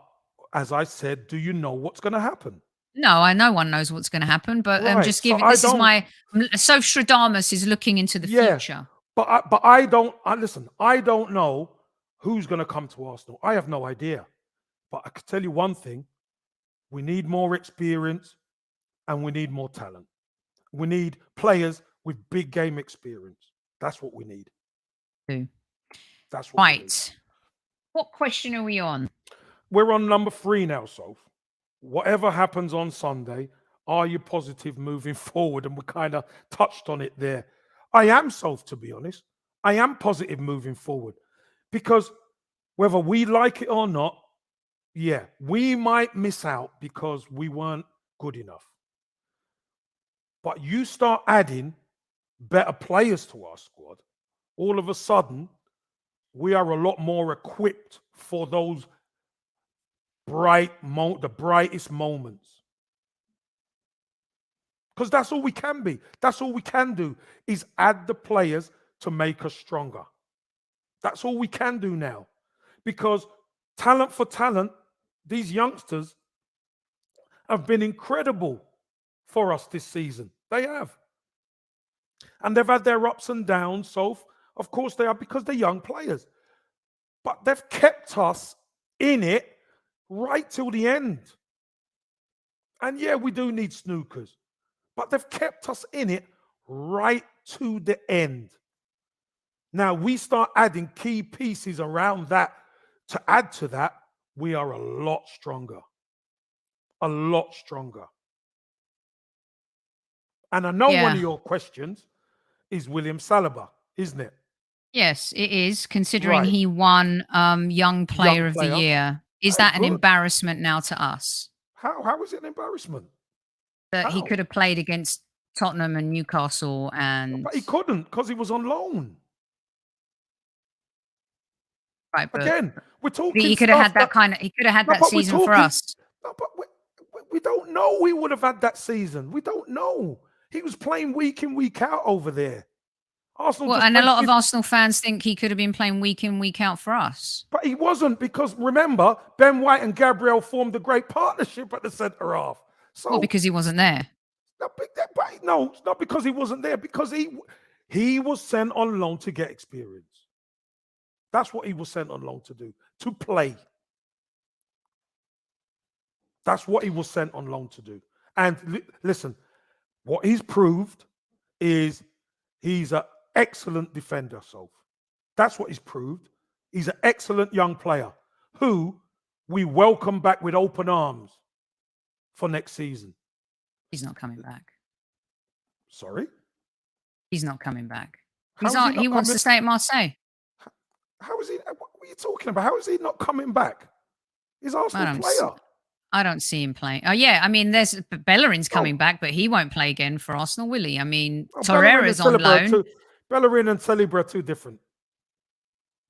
as I said, do you know what's going to happen? No, no one knows what's going to happen, but I'm just giving. This is my Stradamus is looking into the future. But I don't. Listen, I don't know who's going to come to Arsenal. I have no idea. But I can tell you one thing: we need more experience, and we need more talent. We need players with big game experience. That's what we need. That's what we need. What question are we on? We're on number 3 now, Soph. Whatever happens on Sunday, are you positive moving forward? And we kind of touched on it there. I am, Soph, to be honest. I am positive moving forward. Because whether we like it or not, yeah, we might miss out because we weren't good enough. But you start adding better players to our squad, all of a sudden, we are a lot more equipped for those the brightest moments. because that's all we can be. That's all we can do is add the players to make us stronger. That's all we can do now. Because talent for talent, these youngsters have been incredible for us this season. They have. And they've had their ups and downs. So, of course, they are, because they're young players. But they've kept us in it right till the end. And yeah, we do need snookers. But they've kept us in it right to the end. Now, we start adding key pieces around that to add to that, we are a lot stronger. A lot stronger. And I know one of your questions is William Saliba, isn't it? Yes, it is, considering Right. he won Young Player of the Player. Year. Is Hey, that an good. embarrassment now to us? How is it an embarrassment? That he How? could have played against Tottenham and Newcastle and... But he couldn't because he was on loan. Right, but Again, we're talking he could have had stuff he could have had No, that but we're season for talking- us. No, but we don't know we would have had that season. We don't know. He was playing week in, week out over there. Arsenal Well, just and a went lot of with- Arsenal fans think he could have been playing week in, week out for us. But he wasn't, because remember, Ben White and Gabriel formed a great partnership at the centre half. So Well, because he wasn't there. no, it's not because he wasn't there, because he was sent on loan to get experience. That's what he was sent on loan to do, to play. That's what he was sent on loan to do. And listen, what he's proved is he's an excellent defender, Soph. That's what he's proved. He's an excellent young player who we welcome back with open arms for next season. He's not coming back. Sorry? He's not coming back. He Wants to stay at Marseille. How is he? What are you talking about? How is he not coming back? He's Arsenal player. I don't see him playing. Oh, yeah. I mean, there's Bellerin's coming back, but he won't play again for Arsenal, will he? I mean, Torreira's on loan. Bellerin and Saliba are two different.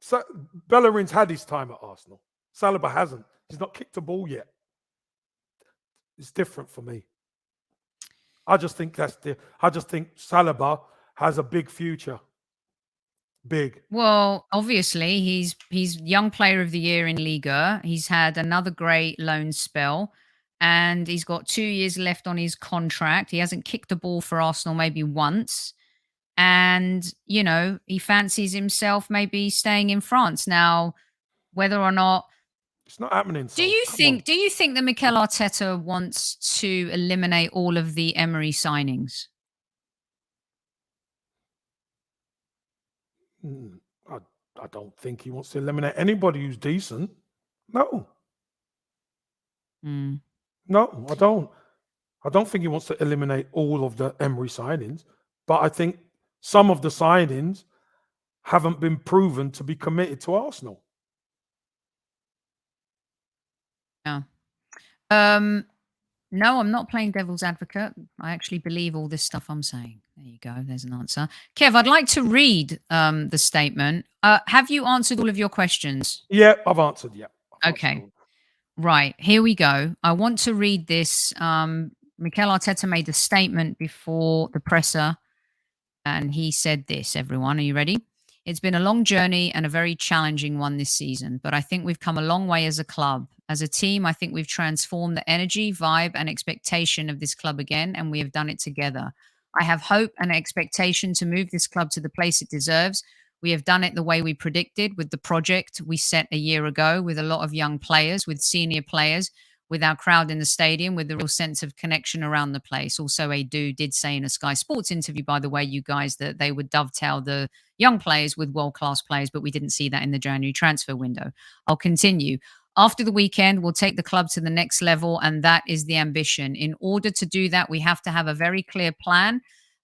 So, Bellerin's had his time at Arsenal. Saliba hasn't. He's not kicked a ball yet. It's different for me. I just think Saliba has a big future. Big. Well, obviously, he's Young Player of the Year in Liga. He's had another great loan spell, and he's got 2 years left on his contract. He hasn't kicked a ball for Arsenal maybe once. And, he fancies himself maybe staying in France. Now, whether or not... It's not happening. Do you think that Mikel Arteta wants to eliminate all of the Emery signings? I don't think he wants to eliminate anybody who's decent. No. No, I don't. I don't think he wants to eliminate all of the Emery signings, but I think some of the signings haven't been proven to be committed to Arsenal. Yeah. No, I'm not playing devil's advocate. I actually believe all this stuff I'm saying. There you go. There's an answer. Kev, I'd like to read the statement. Have you answered all of your questions? Yeah, I've answered. Yeah. Okay. Right. Here we go. I want to read this. Mikel Arteta made a statement before the presser, and he said this, everyone. Are you ready? It's been a long journey and a very challenging one this season, but I think we've come a long way as a club. As a team, I think we've transformed the energy, vibe, and expectation of this club again, and we have done it together. I have hope and expectation to move this club to the place it deserves. We have done it the way we predicted, with the project we set a year ago, with a lot of young players, with senior players, with our crowd in the stadium, with a real sense of connection around the place. Also, Edu did say in a Sky Sports interview, by the way, you guys, that they would dovetail the young players with world-class players, but we didn't see that in the January transfer window. I'll continue. After the weekend, we'll take the club to the next level, and that is the ambition. In order to do that, we have to have a very clear plan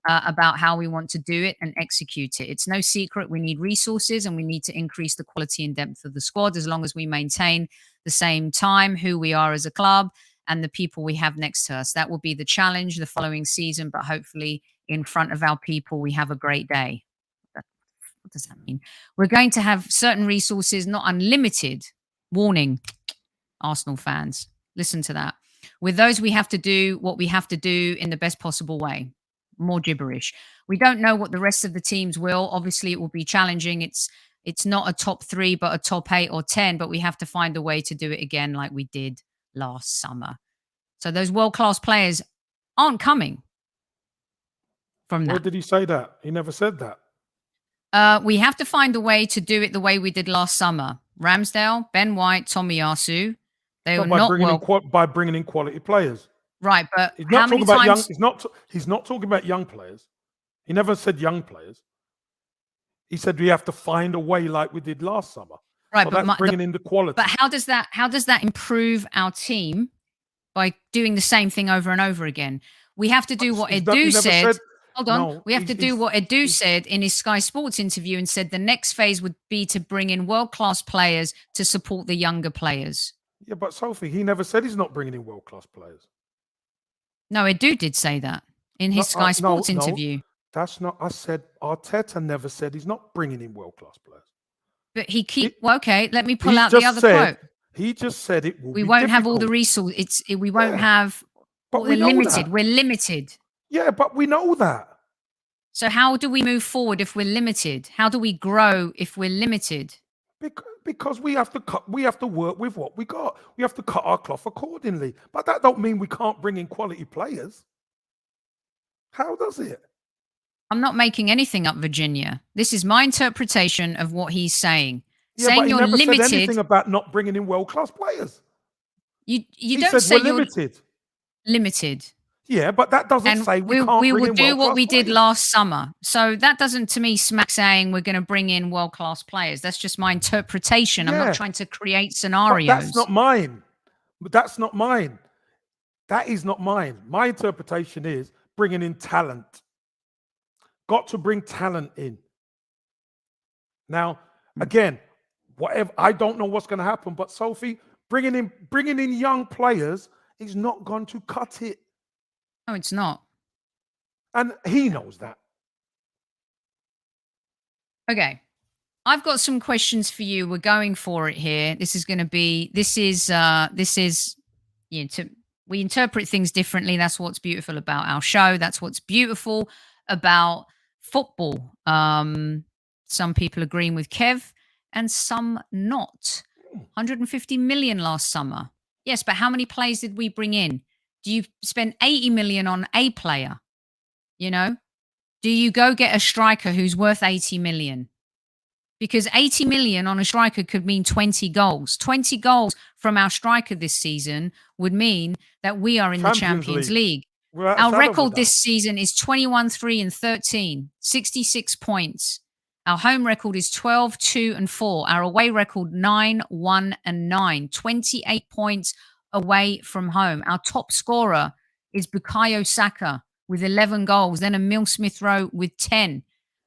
about how we want to do it and execute it. It's no secret we need resources, and we need to increase the quality and depth of the squad, as long as we maintain the same time who we are as a club and the people we have next to us. That will be the challenge the following season, but hopefully in front of our people, we have a great day. What does that mean? We're going to have certain resources, not unlimited. Warning, Arsenal fans, listen to that. With those, we have to do what we have to do in the best possible way. More gibberish. We don't know what the rest of the teams will. Obviously, it will be challenging. It's not a top 3, but a top 8 or 10. But we have to find a way to do it again, like we did last summer. So those world-class players aren't coming from Where that. did he say that? He never said that. We have to find a way to do it the way we did last summer. Ramsdale, Ben White, Tomiyasu. They No, were not by bringing in quality players. right. But He's how not many talking about young. times? He's not talking about young players. He never said young players. He said we have to find a way like we did last summer. Right, So but that's bringing in the quality. But how does that improve our team by doing the same thing over and over again? We have to do what He Edu never said. said- Hold on. No, We have to do what Edu he's- said in his Sky Sports interview and said the next phase would be to bring in world-class players to support the younger players. Yeah, but Sophie, he never said he's not bringing in world-class players. No, Edu did say that in his Sky Sports interview. That's not. I said Arteta never said he's not bringing in world-class players. But well, okay, let me pull out the other quote. He just said it will. We won't have all the resources. We won't have. But we're we know limited. that. We're limited. Yeah, but we know that. So how do we move forward if we're limited? How do we grow if we're limited? Because we have to work with what we got. We have to cut our cloth accordingly. But that don't mean we can't bring in quality players. How does it? I'm not making anything up, Virginia. This is my interpretation of what he's saying. Yeah, saying but he you're never limited. said anything about not bringing in world-class players. You He don't said say we're you're limited. limited. Yeah, but that doesn't And say we can't bring will in do what world-class we did players. last summer. So that doesn't, to me, smack saying we're going to bring in world-class players. That's just my interpretation. I'm Yeah. not trying to create But scenarios. that's not mine. But that's not mine. That is not mine. My interpretation is bringing in talent. Got to bring talent in. Now, again, whatever, I don't know what's going to happen, but Sophie, bringing in young players is not going to cut it. No, it's not. And he knows that. Okay. I've got some questions for you. We're going for it here. We interpret things differently. That's what's beautiful about our show. That's what's beautiful about football. Some people agreeing with Kev and some not. 150 million last summer. Yes, but how many players did we bring in? Do you spend 80 million on a player? You know? Do you go get a striker who's worth 80 million? Because 80 million on a striker could mean 20 goals. 20 goals from our striker this season would mean that we are in the Champions League. Our record this season is 21-3-13, 66 points. Our home record is 12-2-4. Our away record 9-1-9, 28 points away from home. Our top scorer is Bukayo Saka with 11 goals, then Emile Smith-Rowe with 10.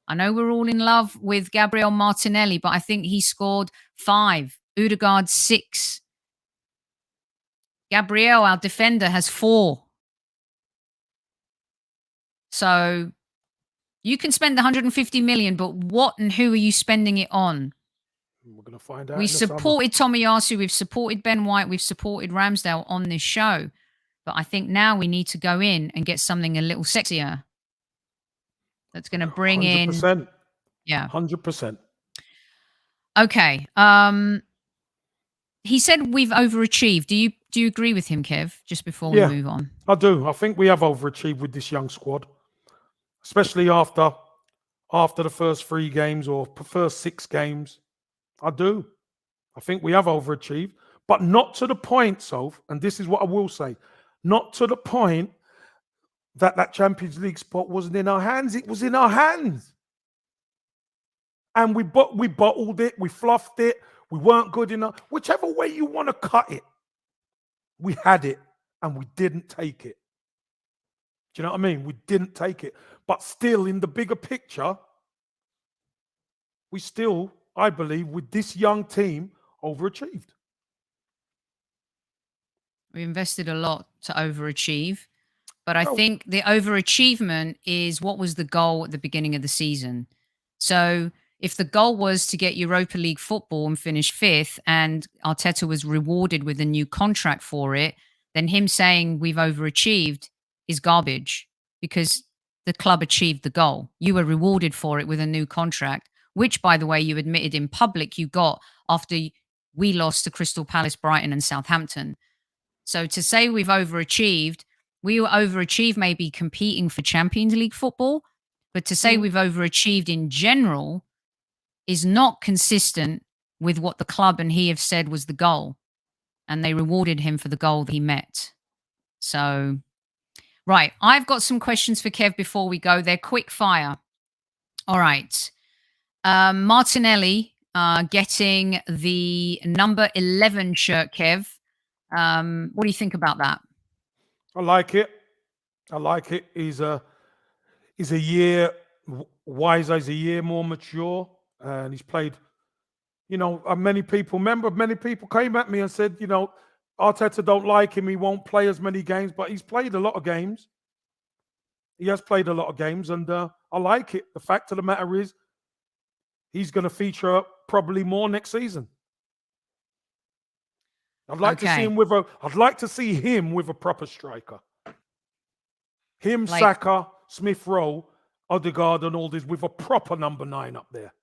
I know we're all in love with Gabriel Martinelli, but I think he scored 5. Odegaard 6. Gabriel, our defender, has 4. So you can spend 150 million, but what and who are you spending it on? We're going to find out. We supported Tomiyasu, we've supported Ben White, we've supported Ramsdale on this show. But I think now we need to go in and get something a little sexier. That's going to bring 100%. in. Yeah. 100%. Okay. He said we've overachieved. Do you agree with him, Kev? Just before we move on. I do. I think we have overachieved with this young squad, especially after the first 3 games or first 6 games. I do. I think we have overachieved, but not to the point, Soph, and this is what I will say, not to the point that Champions League spot wasn't in our hands. It was in our hands. And we bottled it, we fluffed it, we weren't good enough. Whichever way you want to cut it, we had it and we didn't take it. Do you know what I mean? We didn't take it. But still, in the bigger picture, we still, I believe, with this young team, overachieved. We invested a lot to overachieve. But I think the overachievement is what was the goal at the beginning of the season. So if the goal was to get Europa League football and finish 5th and Arteta was rewarded with a new contract for it, then him saying we've overachieved is garbage because the club achieved the goal. You were rewarded for it with a new contract, which, by the way, you admitted in public you got after we lost to Crystal Palace, Brighton, and Southampton. So to say we've overachieved, we were overachieved maybe competing for Champions League football, but to say we've overachieved in general is not consistent with what the club and he have said was the goal. And they rewarded him for the goal that he met. So, right. I've got some questions for Kev before we go. They're quick fire. All right. Martinelli getting the number 11 shirt, Kev. What do you think about that? I like it. I like it. He's a year wiser. He's a year more mature, and he's played. Many people came at me and said, Arteta don't like him. He won't play as many games, but he's played a lot of games. He has played a lot of games, and I like it. The fact of the matter is, he's going to feature probably more next season. I'd like to see him with a proper striker. Him, Saka, Smith Rowe, Odegaard, and all this with a proper number 9 up there.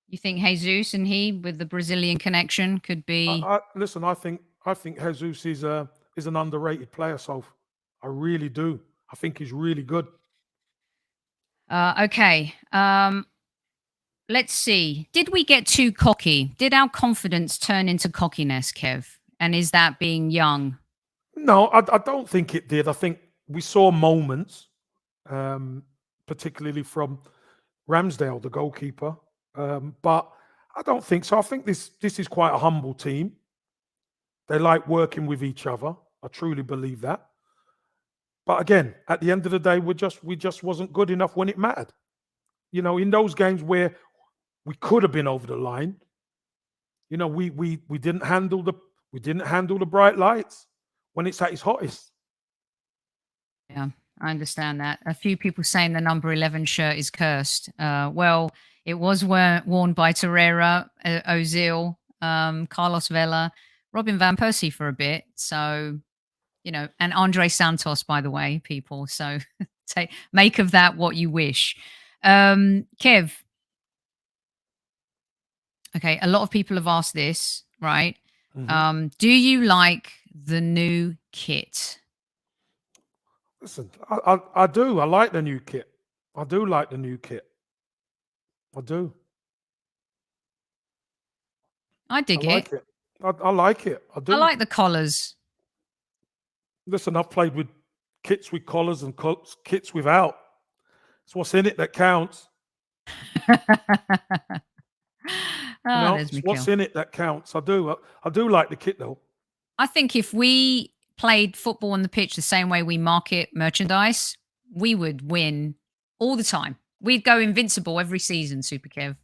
You think Jesus and he, with the Brazilian connection, could be? Listen, I think Jesus is an underrated player. So I really do. I think he's really good. Okay. Let's see. Did we get too cocky? Did our confidence turn into cockiness, Kev? And is that being young? No, I don't think it did. I think we saw moments, particularly from Ramsdale, the goalkeeper. But I don't think so. I think this is quite a humble team. They like working with each other. I truly believe that. But again, at the end of the day, we just wasn't good enough when it mattered. In those games where we could have been over the line, we didn't handle the bright lights when it's at its hottest. Yeah, I understand that. A few people saying the number 11 shirt is cursed. Well, it was worn by Torreira, Ozil, Carlos Vela, Robin Van Persie for a bit. So, and Andre Santos, by the way, people. So make of that what you wish. Kev. Okay, a lot of people have asked this, right? Mm-hmm. Do you like the new kit? Listen, I do. I like the new kit. I do like the new kit. I do. I dig it. I like it. I do. I like the collars. Listen, I've played with kits with collars and kits without. It's what's in it that counts. It's what's in it that counts. I do like the kit though. I think if we played football on the pitch the same way we market merchandise, we would win all the time. We'd go invincible every season, Super Kev.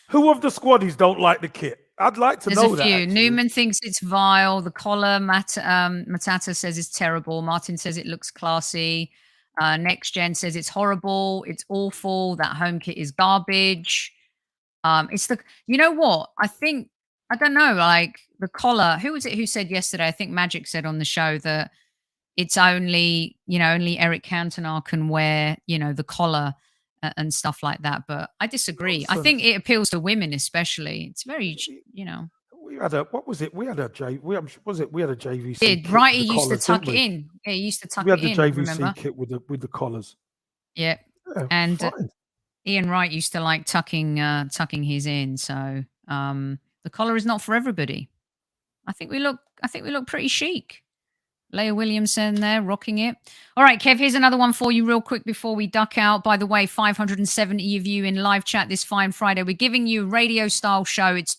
Who of the squaddies don't like the kit? I'd like to know that. There's a few. Newman thinks it's vile. The collar, Matata says it's terrible. Martin says it looks classy. Next Gen says it's horrible. It's awful. That home kit is garbage. It's you know what? I don't know, like the collar. Who was it who said yesterday? I think Magic said on the show that it's only Eric Cantona can wear, the collar and stuff like that. But I disagree. I think it appeals to women especially. It's very, We had a JVC. Did Righty used to tuck it in? Yeah, he used to tuck it in. We had the JVC kit with the collars. Yeah, and Ian Wright used to like tucking his in. So the collar is not for everybody. I think we look pretty chic. Leah Williamson there rocking it. All right, Kev, here's another one for you real quick before we duck out. By the way, 570 of you in live chat this fine Friday. We're giving you a radio style show. It's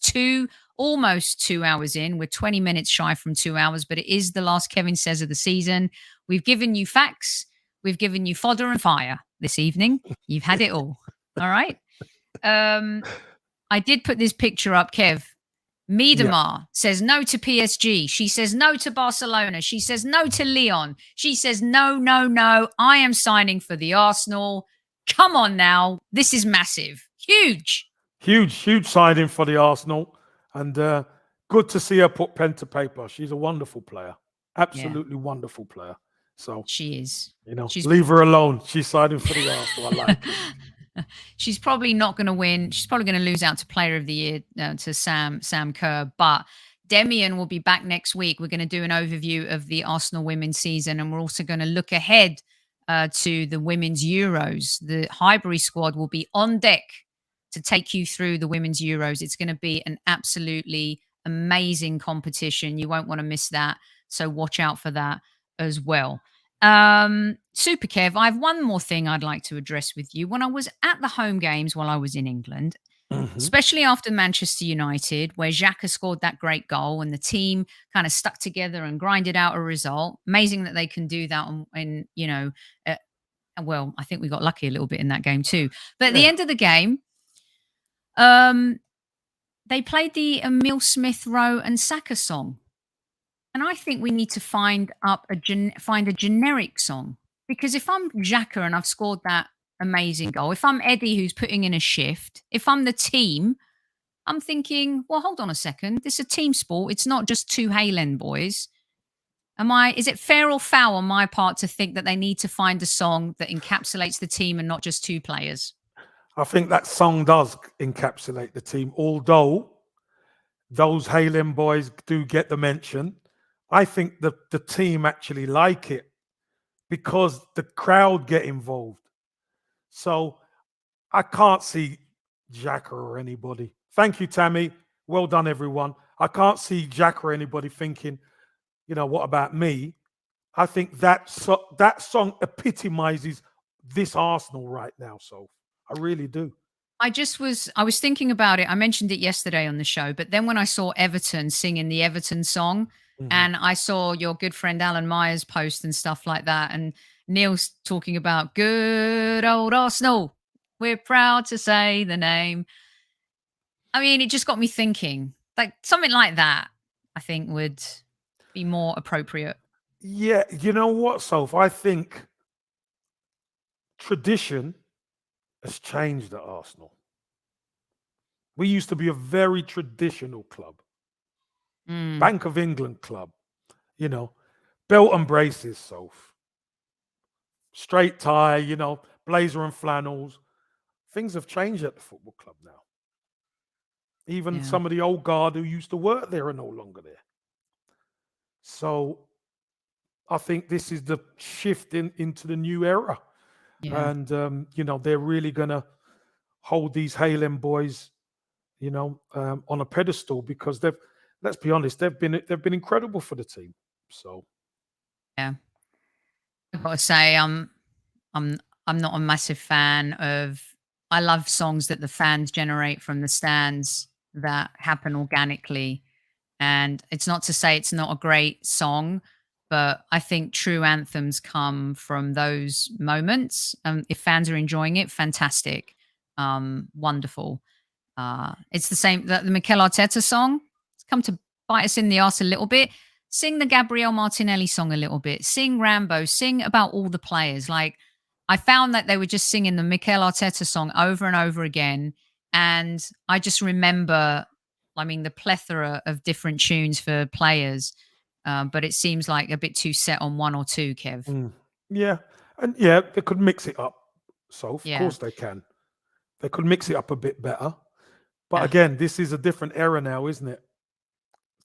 almost 2 hours in. We're 20 minutes shy from 2 hours, but it is the last Kevin Says of the season. We've given you facts. We've given you fodder and fire this evening. You've had it all. All right. I did put this picture up, Kev. Miedemar says no to PSG. She says no to Barcelona. She says no to Lyon. She says no, no, no. I am signing for the Arsenal. Come on now. This is massive. Huge. Huge signing for the Arsenal. And good to see her put pen to paper. She's a wonderful player. Yeah, Absolutely wonderful player. So, she is. She's leave her alone. She's siding for the Arsenal. I like it. she's probably not going to win. She's probably going to lose out to Player of the Year to Sam Kerr. But Demian will be back next week. We're going to do an overview of the Arsenal women's season, and we're also going to look ahead to the women's Euros. The Highbury squad will be on deck to take you through the women's Euros. It's going to be an absolutely amazing competition. You won't want to miss that. So watch out for that as well. Super Kev, I have one more thing I'd like to address with you. When I was at the home games while I was in England, Mhm. especially after Manchester United, where Xhaka scored that great goal and the team kind of stuck together and grinded out a result. Amazing that they can do that. Uh, well, I think we got lucky a little bit in that game too. But at the Yeah. end of the game, um, they played the Emil Smith Rowe and Saka song. And I think we need to find a generic song, because if I'm Xhaka and I've scored that amazing goal, if I'm Eddie who's putting in a shift, if I'm the team, I'm thinking, well, hold on a second, this is a team sport. It's not just two Halen boys. Is it fair or foul on my part to think that they need to find a song that encapsulates the team and not just two players? I think that song does encapsulate the team, although those Halen boys do get the mention. I think the team actually like it because the crowd get involved. So I can't see Jack or anybody. Thank you, Tammy. Well done, everyone. I can't see Jack or anybody thinking, what about me? I think that song epitomizes this Arsenal right now. So I really do. I was thinking about it. I mentioned it yesterday on the show, but then when I saw Everton singing the Everton song, Mhm. and I saw your good friend Alan Myers post and stuff like that, and Neil's talking about good old Arsenal. We're proud to say the name. I mean, it just got me thinking. Like something like that, I think would be more appropriate. Yeah, you know what, Soph? I think tradition has changed at Arsenal. We used to be a very traditional club, Mm, Bank of England club, you know, belt and braces, Soph. Straight tie, blazer and flannels. Things have changed at the football club now. Even yeah, some of the old guard who used to work there are no longer there. So I think this is the shift into the new era. yeah. And, they're really going to hold these Halen boys, on a pedestal because let's be honest, they've been incredible for the team. So, Yeah. I've got to say, I'm I'm not a massive fan of. I love songs that the fans generate from the stands that happen organically, and it's not to say it's not a great song, but I think true anthems come from those moments. If fans are enjoying it, fantastic, wonderful. It's the same the Mikel Arteta song. It's come to bite us in the arse a little bit. Sing the Gabrielle Martinelli song a little bit. Sing Rambo. Sing about all the players. Like I found that they were just singing the Mikel Arteta song over and over again, and I just remember. I mean, the plethora of different tunes for players, but it seems like a bit too set on one or two. Kev. mm, yeah. And yeah, they could mix it up. So, of Yeah. course, they can. They could mix it up a bit better. But Yeah. again, this is a different era now, isn't it?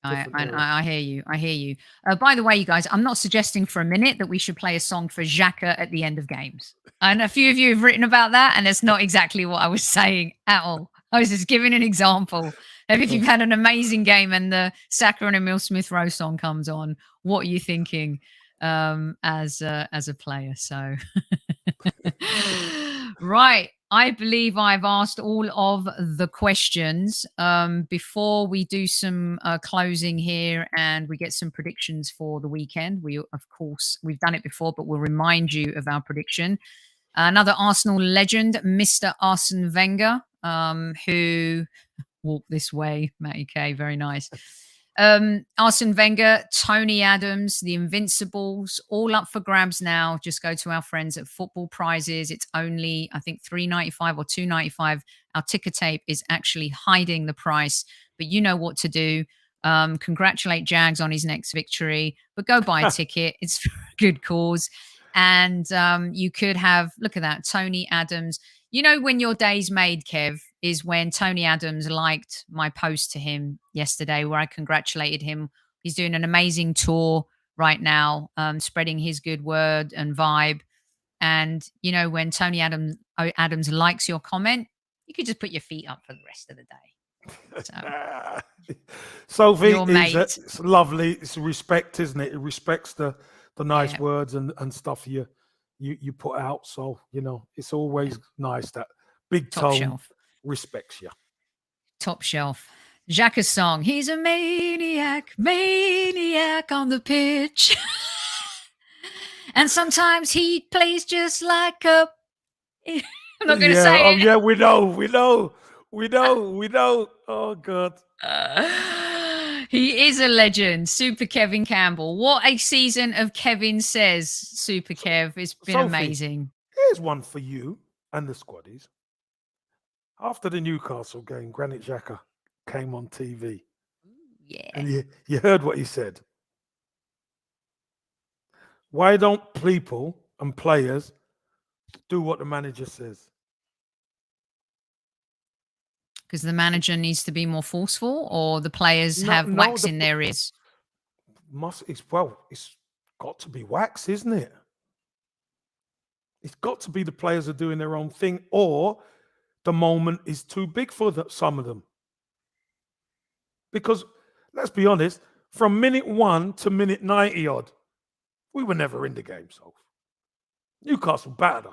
I, Different era. I I hear you. I hear you. By the way, you guys, I'm not suggesting for a minute that we should play a song for Xhaka at the end of games. And a few of you have written about that, and that's not exactly what I was saying at all. I was just giving an example of if you've had an amazing game and the Saka and Emil Smith Rowe song comes on, what are you thinking as a player? So, right. I believe I've asked all of the questions. Before we do some closing here and we get some predictions for the weekend, of course, we've done it before, but we'll remind you of our prediction. Another Arsenal legend, Mr. Arsene Wenger, who walked this way, Matty K, very nice. Arsene Wenger, Tony Adams, the Invincibles, all up for grabs now. Just go to our friends at Football Prizes. It's only, I think, $3.95 or $2.95. Our ticker tape is actually hiding the price, but you know what to do. Congratulate Jags on his next victory, but go buy a ticket. It's for a good cause. And you could have, look at that, Tony Adams. You know, when your day's made, Kev, is when Tony Adams liked my post to him yesterday where I congratulated him. He's doing an amazing tour right now, spreading his good word and vibe. And, you know, when Tony Adams likes your comment, you could just put your feet up for the rest of the day. So, Sophie, your mate. it's lovely. It's respect, isn't it? It respects the nice words and stuff you put out. So, you know, it's always nice that big Top tone shelf. respects you. Top shelf. Xhaka's song. He's a maniac on the pitch. And sometimes he plays just like a. I'm not going to say it. Yeah, we know. Oh, God. He is a legend. Super Kevin Campbell. What a season of Kevin Says, Super Kev. It's been Sophie, amazing. Here's one for you and the squaddies. After the Newcastle game, Granit Xhaka came on TV. Yeah. And you heard what he said. Why don't people and players do what the manager says? Because the manager needs to be more forceful, or the players have wax in their ears? It's got to be wax, isn't it? It's got to be the players are doing their own thing, or the moment is too big for some of them. Because let's be honest, from minute 1 to minute 90 odd, we were never in the game, so Newcastle battered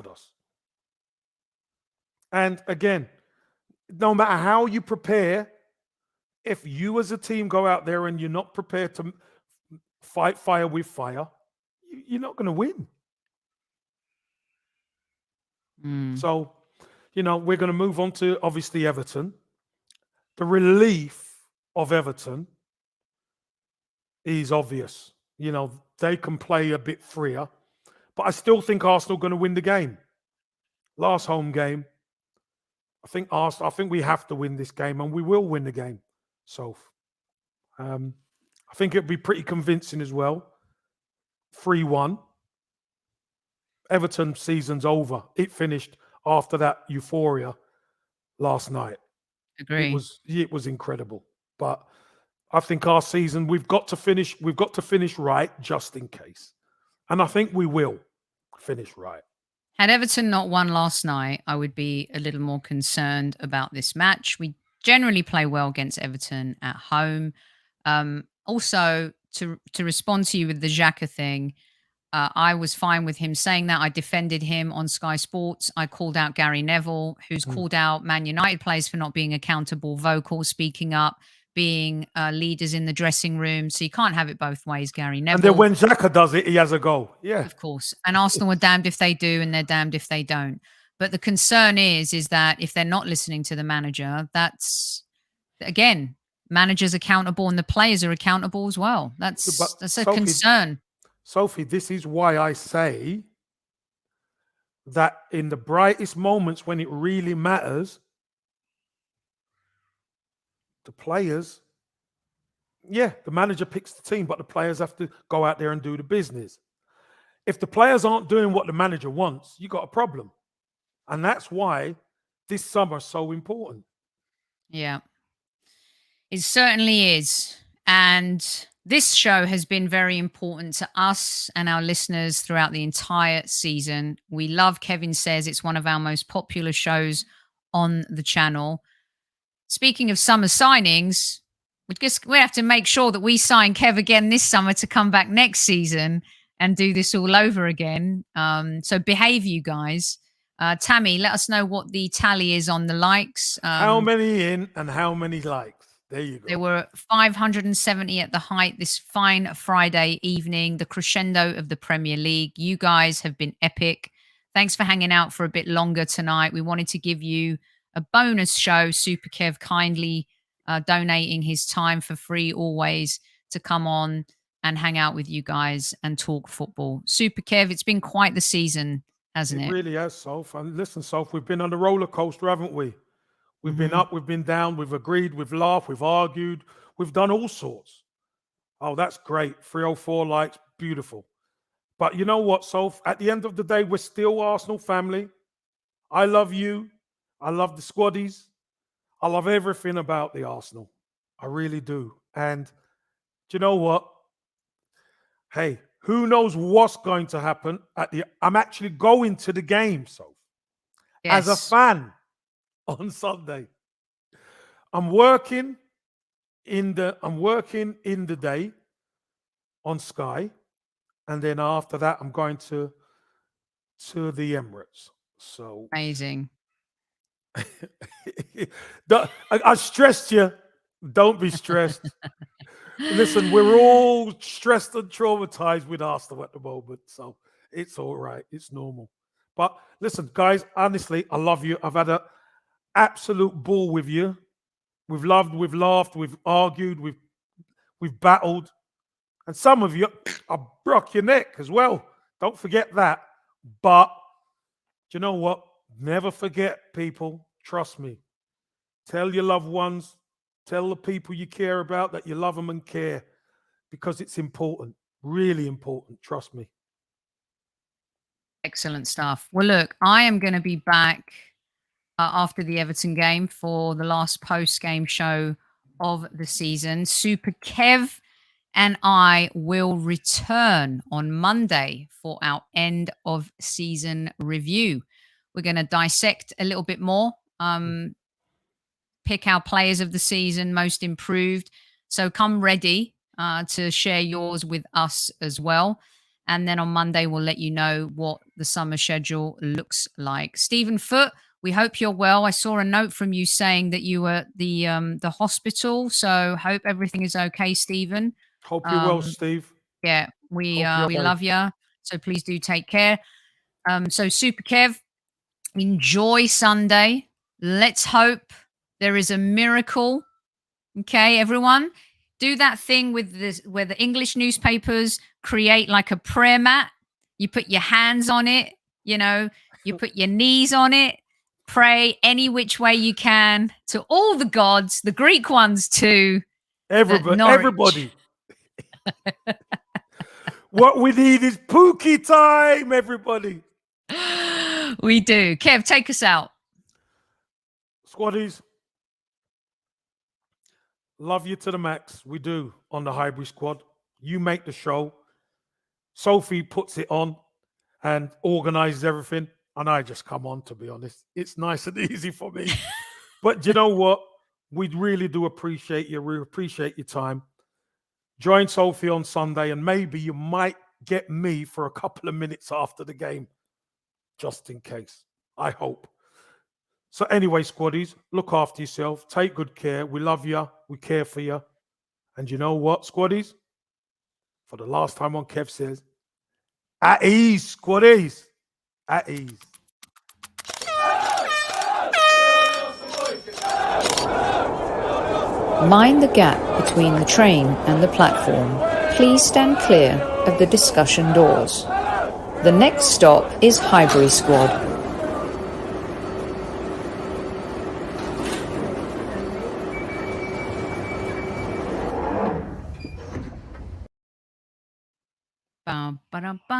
us. And again, no matter how you prepare, if you as a team go out there and you're not prepared to fight fire with fire, you're not going to win. So, you know, we're going to move on to obviously Everton. The relief of Everton is obvious. You know, they can play a bit freer, but I still think Arsenal are going to win the game. Last home game, I think we have to win this game, and we will win the game. So, I think it'll be pretty convincing as well. 3-1. Everton season's over. It finished after that euphoria last night. Agree. It was incredible. But I think our season, we've got to finish right just in case. And I think we will finish right. Had Everton not won last night, I would be a little more concerned about this match. We generally play well against Everton at home. Also, to respond to you with the Xhaka thing, I was fine with him saying that. I defended him on Sky Sports. I called out Gary Neville, who's called out Man United players for not being accountable, vocal, speaking up, being leaders in the dressing room. So you can't have it both ways, Gary Neville. And then when Xhaka does it, he has a goal. Yeah. Of course. And Arsenal are damned if they do, and they're damned if they don't. But the concern is that if they're not listening to the manager, that's, again, managers accountable and the players are accountable as well. That's a concern. Sophie, this is why I say that in the brightest moments when it really matters, the players, the manager picks the team, but the players have to go out there and do the business. If the players aren't doing what the manager wants, you got a problem. And that's why this summer is so important. Yeah, it certainly is. And this show has been very important to us and our listeners throughout the entire season. We love Kevin Says. It's one of our most popular shows on the channel. Speaking of summer signings, we have to make sure that we sign Kev again this summer to come back next season and do this all over again. So behave, you guys. Tammy, let us know what the tally is on the likes. How many in and how many likes? There you go. There were 570 at the height this fine Friday evening, the crescendo of the Premier League. You guys have been epic. Thanks for hanging out for a bit longer tonight. We wanted to give you a bonus show. Super Kev kindly donating his time for free always to come on and hang out with you guys and talk football. Super Kev, it's been quite the season, hasn't it? It really has, Soph. And listen, Soph, we've been on the roller coaster, haven't we? We've been up, we've been down, we've agreed, we've laughed, we've argued, we've done all sorts. Oh, that's great. 304 likes, beautiful. But you know what, Soph? At the end of the day, we're still Arsenal family. I love you. I love the squaddies. I love everything about the Arsenal. I really do. And do you know what? Hey, who knows what's going to happen I'm actually going to the game, Soph, as a Yes. fan on Sunday. I'm working in the day on Sky, and then after that, I'm going to the Emirates. So Amazing. I stressed you. Don't be stressed. Listen, we're all stressed and traumatized with Arsenal at the moment, so it's all right. It's normal. But listen, guys, honestly, I love you. I've had an absolute ball with you. We've loved, we've laughed, we've argued, we've battled, and some of you, I broke your neck as well. Don't forget that. But do you know what? Never forget, people. Trust me. Tell your loved ones, tell the people you care about that you love them and care, because it's important, really important. Trust me. Excellent stuff. Well, look, I am going to be back after the Everton game for the last post-game show of the season. Super Kev and I will return on Monday for our end of season review. We're going to dissect a little bit more, pick our players of the season, most improved. So come ready to share yours with us as well. And then on Monday, we'll let you know what the summer schedule looks like. Stephen Foote, we hope you're well. I saw a note from you saying that you were at the hospital. So hope everything is okay, Stephen. Hope you're well, Steve. Yeah, we Hope you're love you. So please do take care. So Super Kev, enjoy Sunday. Let's hope there is a miracle. Okay, everyone. Do that thing with this where the English newspapers create like a prayer mat. You put your hands on it, you put your knees on it. Pray any which way you can to all the gods, the Greek ones too. Everybody. What we need is Pookie time, everybody. We do. Kev, take us out. Squaddies, love you to the max. We do on the Highbury squad. You make the show. Sophie puts it on and organizes everything. And I just come on, to be honest. It's nice and easy for me. But you know what? We really do appreciate you. We appreciate your time. Join Sophie on Sunday, and maybe you might get me for a couple of minutes after the game, just in case. I hope. So anyway, squaddies, look after yourself. Take good care. We love you. We care for you. And you know what, squaddies? For the last time on Kev Says, at ease, squaddies. At ease. Mind the gap between the train and the platform. Please stand clear of the discussion doors. The next stop is Highbury Squad. Ba, ba, da, ba.